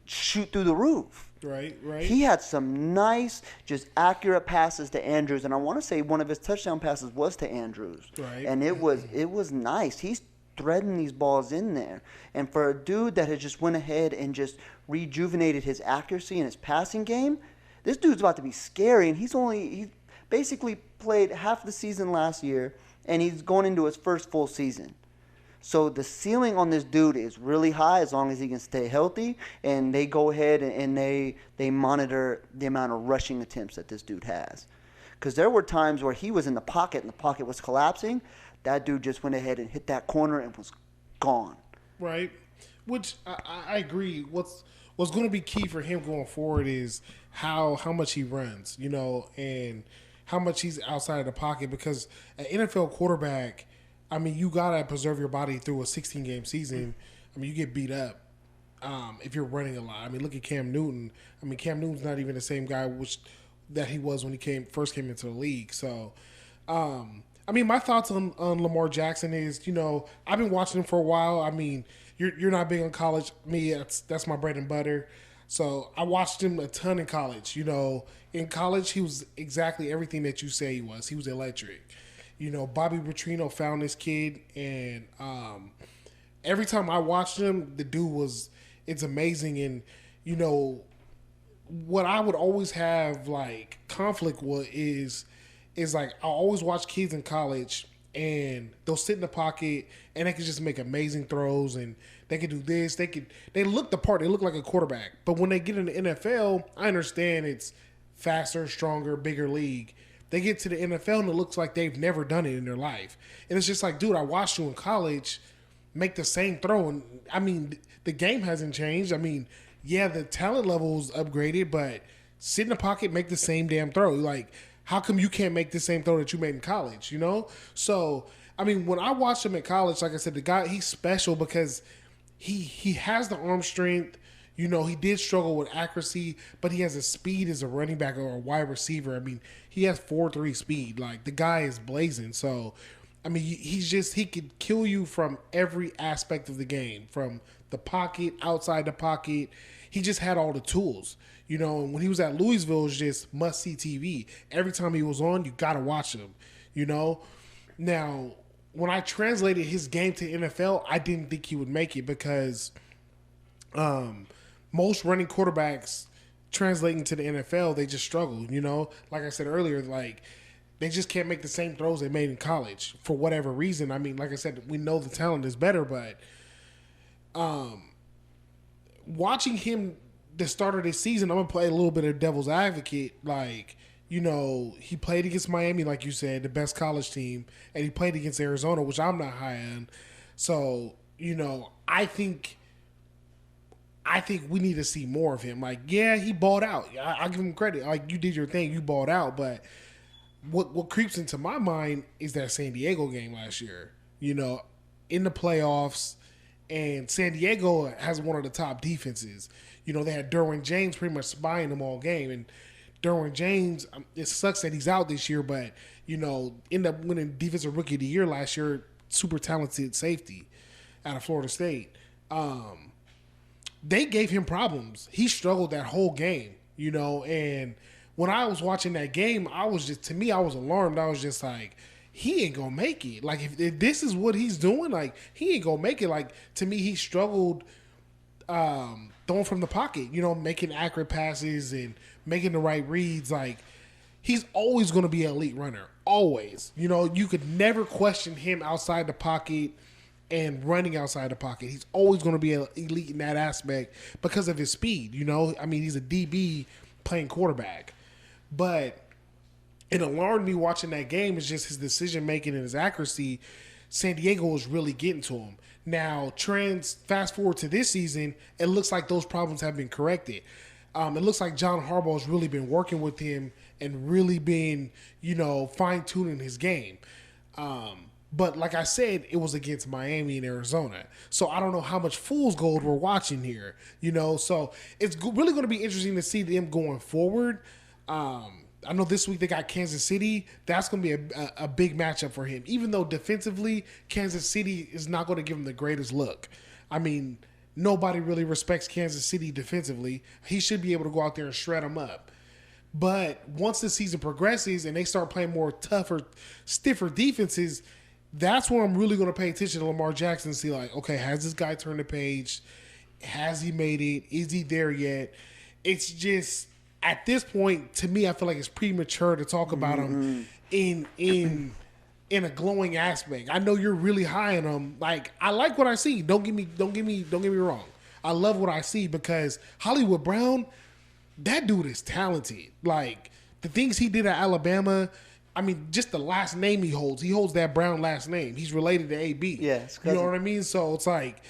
[SPEAKER 2] shoot through the roof.
[SPEAKER 3] Right.
[SPEAKER 2] He had some nice, just accurate passes to Andrews, and I want to say one of his touchdown passes was to Andrews.
[SPEAKER 3] Right.
[SPEAKER 2] And it was nice. He's threading these balls in there. And for a dude that had just went ahead and just rejuvenated his accuracy in his passing game, this dude's about to be scary. And he basically played half the season last year, and he's going into his first full season. So the ceiling on this dude is really high as long as he can stay healthy, and they go ahead and they monitor the amount of rushing attempts that this dude has. Because there were times where he was in the pocket and the pocket was collapsing. That dude just went ahead and hit that corner and was gone.
[SPEAKER 3] Right. Which I agree. What's going to be key for him going forward is how much he runs, and how much he's outside of the pocket. Because an NFL quarterback, I mean, you got to preserve your body through a 16-game season. I mean, you get beat up if you're running a lot. I mean, look at Cam Newton. I mean, Cam Newton's not even the same guy that he was when he first came into the league. So, I mean, my thoughts on Lamar Jackson is, I've been watching him for a while. I mean, you're not big on college. Me, that's my bread and butter. So I watched him a ton in college. In college, he was exactly everything that you say he was. He was electric. Bobby Petrino found this kid, and every time I watched him, the dude it's amazing. And, what I would always have, like, conflict with is like, I always watch kids in college, and they'll sit in the pocket, and they can just make amazing throws, and they can do this. They look the part. They look like a quarterback. But when they get in the NFL, I understand it's faster, stronger, bigger league. They get to the NFL, and it looks like they've never done it in their life. And it's just like, dude, I watched you in college make the same throw. And, I mean, the game hasn't changed. I mean, yeah, the talent level's upgraded, but sit in the pocket, make the same damn throw. Like, how come you can't make the same throw that you made in college, So, I mean, when I watched him in college, like I said, the guy, he's special because he has the arm strength. He did struggle with accuracy, but he has a speed as a running back or a wide receiver. I mean, he has 4.3 speed. Like, the guy is blazing. So, I mean, he could kill you from every aspect of the game, from the pocket, outside the pocket. He just had all the tools. You know, and when he was at Louisville, it was just must-see TV. Every time he was on, you got to watch him, you know. Now, when I translated his game to NFL, I didn't think he would make it because most running quarterbacks translating to the NFL, they just struggle, you know. Like I said earlier, like they just can't make the same throws they made in college for whatever reason. I mean, like I said, we know the talent is better, but watching him the start of this season, I'm going to play a little bit of devil's advocate. Like, you know, he played against Miami, like you said, the best college team, and he played against Arizona, which I'm not high on. So, you know, I think we need to see more of him. Like, yeah, he balled out. I give him credit. Like, you did your thing. You balled out. But what creeps into my mind is that San Diego game last year. You know, in the playoffs, and San Diego has one of the top defenses. You know, they had Derwin James pretty much spying them all game. And Derwin James, it sucks that he's out this year, but, you know, ended up winning Defensive Rookie of the Year last year. Super talented safety out of Florida State. They gave him problems. He struggled that whole game, you know. And when I was watching that game, I was alarmed. I was just like, he ain't gonna make it. Like, if this is what he's doing, like, he ain't gonna make it. Like, to me, he struggled throwing from the pocket, you know, making accurate passes and making the right reads. Like, he's always going to be an elite runner. Always. You know, you could never question him outside the pocket and running outside the pocket. He's always going to be an elite in that aspect because of his speed, you know. I mean, he's a DB playing quarterback. But it alarmed me watching that game is just his decision-making and his accuracy. San Diego was really getting to him. Now, fast forward to this season, it looks like those problems have been corrected. It looks like John Harbaugh has really been working with him and really been, you know, fine-tuning his game. But like I said, it was against Miami and Arizona. So I don't know how much fool's gold we're watching here, you know. So it's really going to be interesting to see them going forward. I know this week they got Kansas City. That's going to be a big matchup for him. Even though defensively, Kansas City is not going to give him the greatest look. I mean, nobody really respects Kansas City defensively. He should be able to go out there and shred them up. But once the season progresses and they start playing more tougher, stiffer defenses, that's where I'm really going to pay attention to Lamar Jackson and see, like, okay, has this guy turned the page? Has he made it? Is he there yet? It's just, at this point, to me, I feel like it's premature to talk about him in a glowing aspect. I know you're really high on him. Like, I like what I see. Don't get me wrong. I love what I see because Hollywood Brown, that dude is talented. Like, the things he did at Alabama, I mean, just the last name he holds that Brown last name. He's related to AB.
[SPEAKER 2] Yes.
[SPEAKER 3] You know what I mean? So it's like,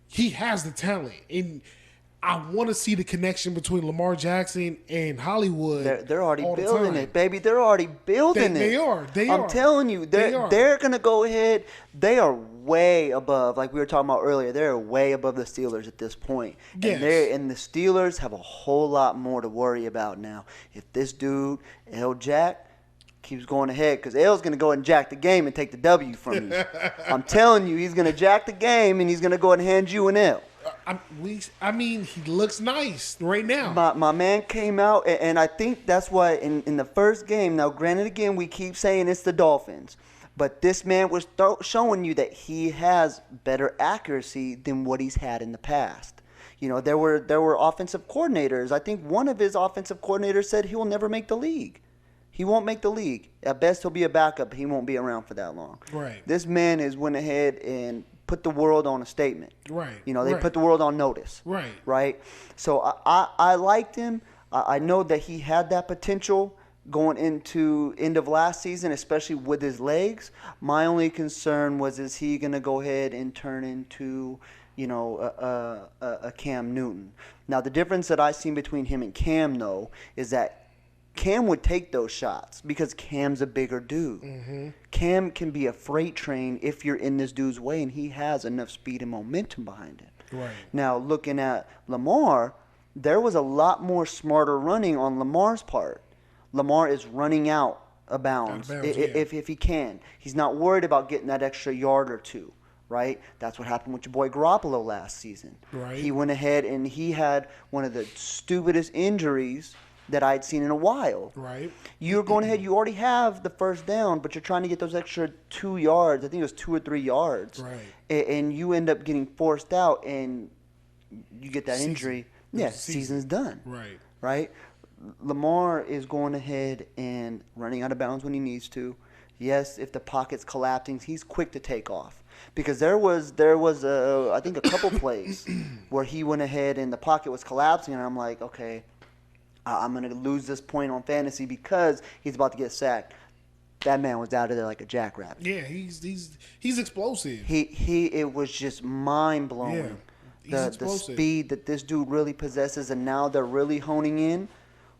[SPEAKER 3] he has the talent. And I want to see the connection between Lamar Jackson and Hollywood.
[SPEAKER 2] They're already building it, baby. They're already building it.
[SPEAKER 3] They are.
[SPEAKER 2] I'm telling you, they're going to go ahead. They are way above, like we were talking about earlier, they're way above the Steelers at this point.
[SPEAKER 3] Yes.
[SPEAKER 2] And the Steelers have a whole lot more to worry about now. If this dude, L. Jack, keeps going ahead, because L's going to go and jack the game and take the W from you. I'm telling you, he's going to jack the game, and he's going to go and hand you an L.
[SPEAKER 3] I mean, he looks nice right now.
[SPEAKER 2] My man came out, and I think that's why in the first game, now granted again, we keep saying it's the Dolphins, but this man was showing you that he has better accuracy than what he's had in the past. You know, there were offensive coordinators. I think one of his offensive coordinators said he will never make the league. He won't make the league. At best, he'll be a backup. He won't be around for that long.
[SPEAKER 3] Right.
[SPEAKER 2] This man has went ahead and put the world on a statement.
[SPEAKER 3] Right.
[SPEAKER 2] You know, they put the world on notice.
[SPEAKER 3] Right.
[SPEAKER 2] Right. So I liked him. I know that he had that potential going into end of last season, especially with his legs. My only concern was, is he going to go ahead and turn into, you know, a Cam Newton? Now, the difference that I've seen between him and Cam, though, is that Cam would take those shots because Cam's a bigger dude. Mm-hmm. Cam can be a freight train if you're in this dude's way, and he has enough speed and momentum behind him.
[SPEAKER 3] Right.
[SPEAKER 2] Now, looking at Lamar, there was a lot more smarter running on Lamar's part. Lamar is running out bounds,
[SPEAKER 3] Out of bounds,
[SPEAKER 2] if he can. He's not worried about getting that extra yard or two, right? That's what happened with your boy Garoppolo last season.
[SPEAKER 3] Right.
[SPEAKER 2] He went ahead and he had one of the stupidest injuries that I'd seen in a while.
[SPEAKER 3] Right.
[SPEAKER 2] You're going ahead, you already have the first down, but you're trying to get those extra 2 yards. I think it was 2 or 3 yards.
[SPEAKER 3] Right.
[SPEAKER 2] And you end up getting forced out and you get that
[SPEAKER 3] Season.
[SPEAKER 2] injury.
[SPEAKER 3] It's
[SPEAKER 2] Yeah,
[SPEAKER 3] a season.
[SPEAKER 2] season's done.
[SPEAKER 3] Right.
[SPEAKER 2] Right? Lamar is going ahead and running out of bounds when he needs to. Yes, if the pocket's collapsing, he's quick to take off. Because there was I think a couple plays where he went ahead and the pocket was collapsing, and I'm like, okay, I'm gonna lose this point on fantasy because he's about to get sacked. That man was out of there like a jackrabbit.
[SPEAKER 3] Yeah, he's explosive.
[SPEAKER 2] It was just mind blowing.
[SPEAKER 3] Yeah. He's
[SPEAKER 2] The
[SPEAKER 3] explosive.
[SPEAKER 2] speed that this dude really possesses, and now they're really honing in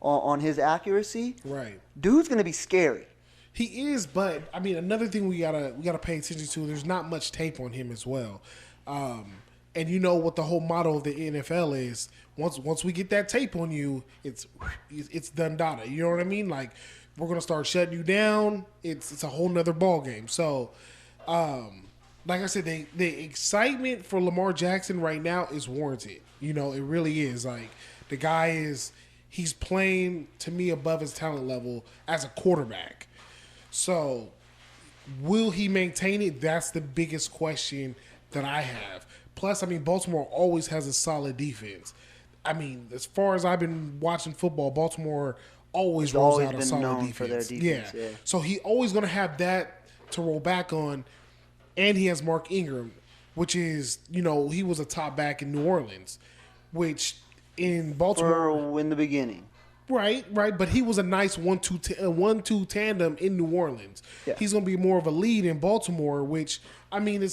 [SPEAKER 2] on his accuracy.
[SPEAKER 3] Right.
[SPEAKER 2] Dude's gonna be scary.
[SPEAKER 3] He is, but I mean, another thing we gotta pay attention to. There's not much tape on him as well, and you know what the whole motto of the NFL is. Once we get that tape on you, it's done data. You know what I mean? Like we're gonna start shutting you down. It's a whole nother ball game. So, like I said, the excitement for Lamar Jackson right now is warranted. You know, it really is. Like the guy he's playing to me above his talent level as a quarterback. So, will he maintain it? That's the biggest question that I have. Plus, I mean, Baltimore always has a solid defense. I mean, as far as I've been watching football, Baltimore always rolls
[SPEAKER 2] always
[SPEAKER 3] out a
[SPEAKER 2] been
[SPEAKER 3] solid
[SPEAKER 2] known
[SPEAKER 3] defense.
[SPEAKER 2] for their defense, yeah.
[SPEAKER 3] So he always going to have that to roll back on, and he has Mark Ingram, which is, you know, he was a top back in New Orleans, which in Baltimore
[SPEAKER 2] In the beginning.
[SPEAKER 3] Right, but he was a nice 1-2 tandem in New Orleans.
[SPEAKER 2] Yeah.
[SPEAKER 3] He's going to be more of a lead in Baltimore, which I mean,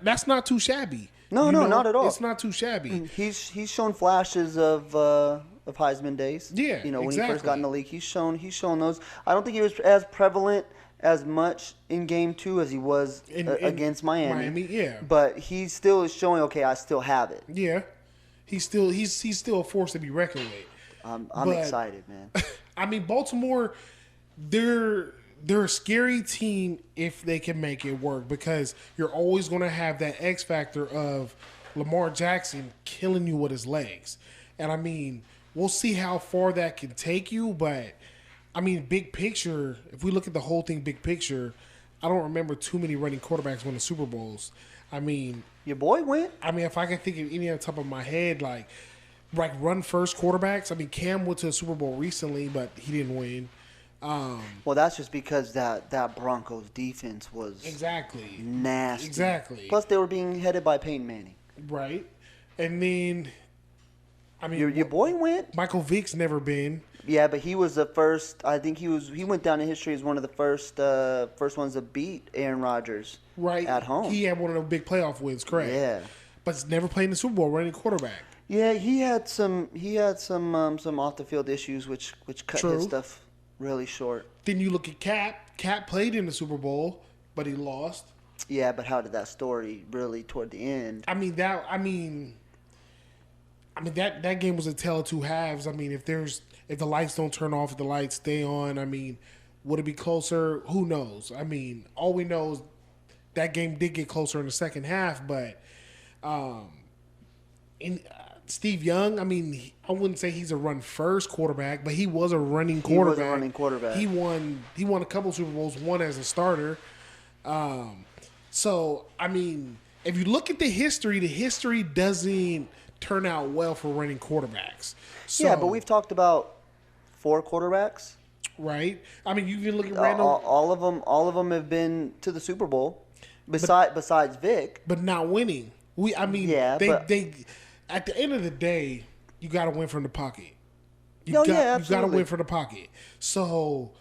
[SPEAKER 3] that's not too shabby.
[SPEAKER 2] No,
[SPEAKER 3] You know?
[SPEAKER 2] not at all.
[SPEAKER 3] It's not too shabby.
[SPEAKER 2] He's shown flashes of Heisman days.
[SPEAKER 3] Yeah,
[SPEAKER 2] you know, when he
[SPEAKER 3] exactly.
[SPEAKER 2] first got in the league, he's shown those. I don't think he was as prevalent as much in game 2 as he was against Miami.
[SPEAKER 3] Yeah,
[SPEAKER 2] But he still is showing. Okay, I still have it.
[SPEAKER 3] yeah. He's still a force to be reckoned with.
[SPEAKER 2] I'm
[SPEAKER 3] But-
[SPEAKER 2] excited, man.
[SPEAKER 3] I mean, Baltimore, they're a scary team if they can make it work because you're always going to have that X factor of Lamar Jackson killing you with his legs. And I mean, we'll see how far that can take you, but I mean, big picture, if we look at the whole thing big picture, I don't remember too many running quarterbacks winning Super Bowls. I mean,
[SPEAKER 2] Your boy went.
[SPEAKER 3] if I can think of any on top of my head, like run first quarterbacks. I mean, Cam went to a Super Bowl recently, but he didn't win.
[SPEAKER 2] Well, that's just because that Broncos defense was
[SPEAKER 3] Exactly.
[SPEAKER 2] nasty.
[SPEAKER 3] Exactly.
[SPEAKER 2] Plus, they were being headed by Peyton Manning.
[SPEAKER 3] Right. And then, I mean,
[SPEAKER 2] Your boy went.
[SPEAKER 3] Michael Vick's never been.
[SPEAKER 2] Yeah, but he was the first. I think he went down in history as one of the first ones to beat Aaron Rodgers.
[SPEAKER 3] Right.
[SPEAKER 2] At home.
[SPEAKER 3] He had one of the big playoff wins, correct?
[SPEAKER 2] Yeah.
[SPEAKER 3] But he's never played in the Super Bowl running quarterback.
[SPEAKER 2] Yeah, he had some off the field issues which cut
[SPEAKER 3] True.
[SPEAKER 2] his stuff really short.
[SPEAKER 3] Then you look at Cap. Cap played in the Super Bowl, but he lost.
[SPEAKER 2] Yeah, but how did that story really toward the end?
[SPEAKER 3] I mean that game was a tale of two halves. I mean, if the lights don't turn off, if the lights stay on, I mean, would it be closer? Who knows? I mean, all we know is that game did get closer in the second half, but Steve Young, I mean, I wouldn't say he's a run first quarterback, but he was a running quarterback.
[SPEAKER 2] He was a running quarterback.
[SPEAKER 3] He won a couple Super Bowls, one as a starter. So, I mean, if you look at the history doesn't turn out well for running quarterbacks. So,
[SPEAKER 2] Yeah, but we've talked about 4 quarterbacks.
[SPEAKER 3] right. I mean, you can look at Randall,
[SPEAKER 2] All of them have been to the Super Bowl. Besides Vic.
[SPEAKER 3] but not winning.
[SPEAKER 2] Yeah,
[SPEAKER 3] they at the end of the day, you got to win from the pocket. You got to
[SPEAKER 2] absolutely.
[SPEAKER 3] win from the pocket. So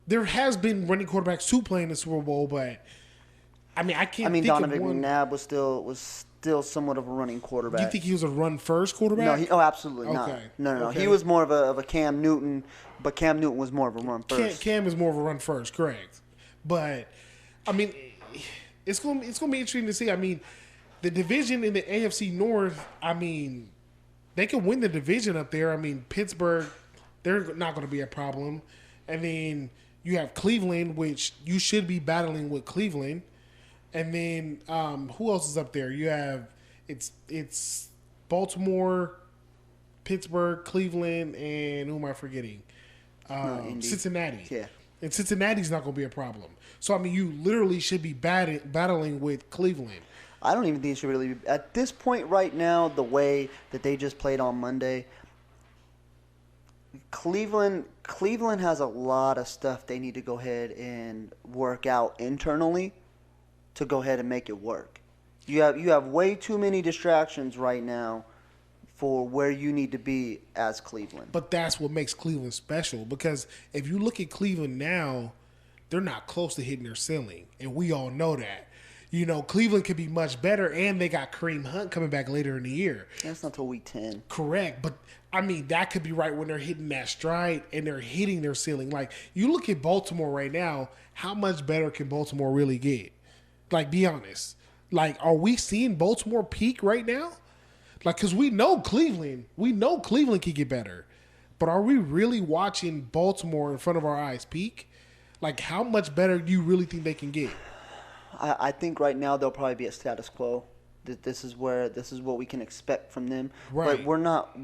[SPEAKER 3] there has been running quarterbacks to play in the Super Bowl, but I mean, I can't. think
[SPEAKER 2] Donovan
[SPEAKER 3] of one.
[SPEAKER 2] McNabb was still somewhat of a running quarterback.
[SPEAKER 3] Do you think he was a run first quarterback?
[SPEAKER 2] No, absolutely not.
[SPEAKER 3] Okay.
[SPEAKER 2] No.
[SPEAKER 3] Okay.
[SPEAKER 2] He was more of a Cam Newton, but Cam Newton was more of a run first.
[SPEAKER 3] Cam is more of a run first, correct? But I mean, it's gonna be interesting to see. I mean, the division in the AFC North. I mean, they can win the division up there. I mean, Pittsburgh, they're not going to be a problem. And then You have Cleveland, which you should be battling with Cleveland. And then who else is up there? You have it's Baltimore, Pittsburgh, Cleveland, and who am I forgetting? Cincinnati.
[SPEAKER 2] Yeah.
[SPEAKER 3] And Cincinnati's not going to be a problem. So, I mean, you literally should be battling with Cleveland.
[SPEAKER 2] I don't even think it should really be. At this point right now, the way that they just played on Monday, Cleveland has a lot of stuff they need to go ahead and work out internally to go ahead and make it work. You have way too many distractions right now for where you need to be as Cleveland.
[SPEAKER 3] But that's what makes Cleveland special, because if you look at Cleveland now, they're not close to hitting their ceiling, and we all know that. You know, Cleveland could be much better, and they got Kareem Hunt coming back later in the year.
[SPEAKER 2] That's not till week 10.
[SPEAKER 3] Correct, but I mean, that could be right when they're hitting that stride and they're hitting their ceiling. Like, you look at Baltimore right now, how much better can Baltimore really get? Like, be honest. Like, are we seeing Baltimore peak right now? Like, because we know Cleveland can get better. But are we really watching Baltimore in front of our eyes peak? Like, how much better do you really think they can get?
[SPEAKER 2] I think right now they'll probably be at status quo. This is what we can expect from them.
[SPEAKER 3] Right.
[SPEAKER 2] But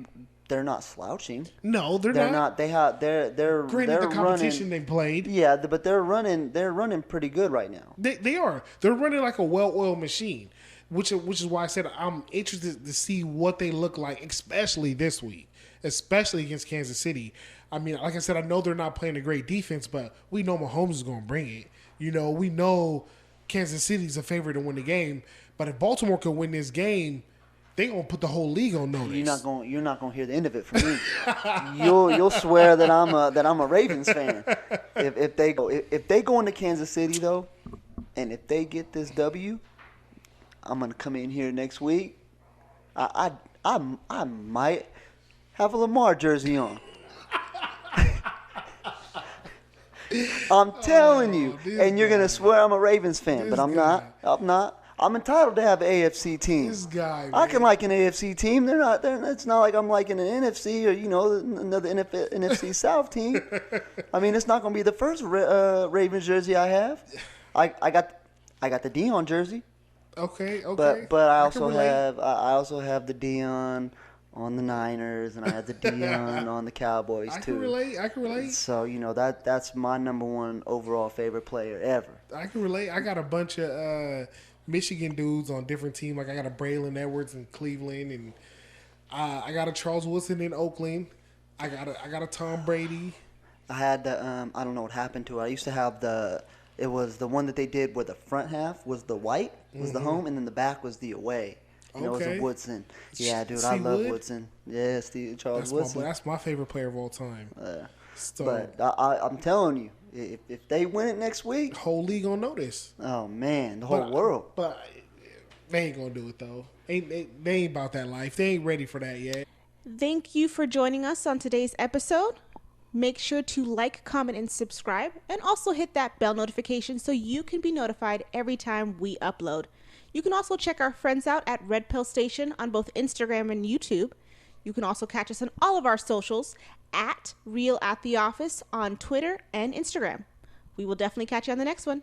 [SPEAKER 2] they're not slouching.
[SPEAKER 3] No, they're
[SPEAKER 2] not. They're
[SPEAKER 3] Granted, the competition
[SPEAKER 2] running,
[SPEAKER 3] they played.
[SPEAKER 2] Yeah, but they're running pretty good right now.
[SPEAKER 3] They are. They're running like a well-oiled machine, which is why I said I'm interested to see what they look like, especially this week, especially against Kansas City. I mean, like I said, I know they're not playing a great defense, but we know Mahomes is going to bring it. You know, we know Kansas City's a favorite to win the game, but if Baltimore could win this game, they gonna put the whole league on notice.
[SPEAKER 2] You're not gonna hear the end of it from me. You'll swear that I'm a Ravens fan. If they go into Kansas City though, and if they get this W, I'm gonna come in here next week. I might have a Lamar jersey on. I'm telling you, and you're gonna swear I'm a Ravens fan, but I'm not. I'm not. I'm entitled to have an AFC team.
[SPEAKER 3] This guy, man.
[SPEAKER 2] I can like an AFC team. It's not like I'm liking an NFC or another NFC South team. I mean, it's not gonna be the first Ravens jersey I have. I got the Dion jersey.
[SPEAKER 3] Okay.
[SPEAKER 2] But I also have the Dion on the Niners, and I have the Dion on the Cowboys too.
[SPEAKER 3] I can relate.
[SPEAKER 2] So that's my number one overall favorite player ever.
[SPEAKER 3] I can relate. I got a bunch of Michigan dudes on different teams. Like I got a Braylon Edwards in Cleveland, and I got a Charles Woodson in Oakland. I got a Tom Brady.
[SPEAKER 2] I had the I don't know what happened to it. I used to have it was the one that they did where the front half was the white, was the home, and then the back was the away. And it was a Woodson. Yeah, dude, I love Woodson. Yeah, Charles Woodson.
[SPEAKER 3] That's my favorite player of all time.
[SPEAKER 2] But I'm telling you, if they win it next week,
[SPEAKER 3] whole league on notice.
[SPEAKER 2] Oh man, the whole world.
[SPEAKER 3] But they ain't gonna do it though. They ain't about that life. They ain't ready for that yet.
[SPEAKER 1] Thank you for joining us on today's episode. Make sure to like, comment, and subscribe, and also hit that bell notification so you can be notified every time we upload. You can also check our friends out at Red Pill Station on both Instagram and YouTube. You can also catch us on all of our socials at Real at the Office on Twitter and Instagram. We will definitely catch you on the next one.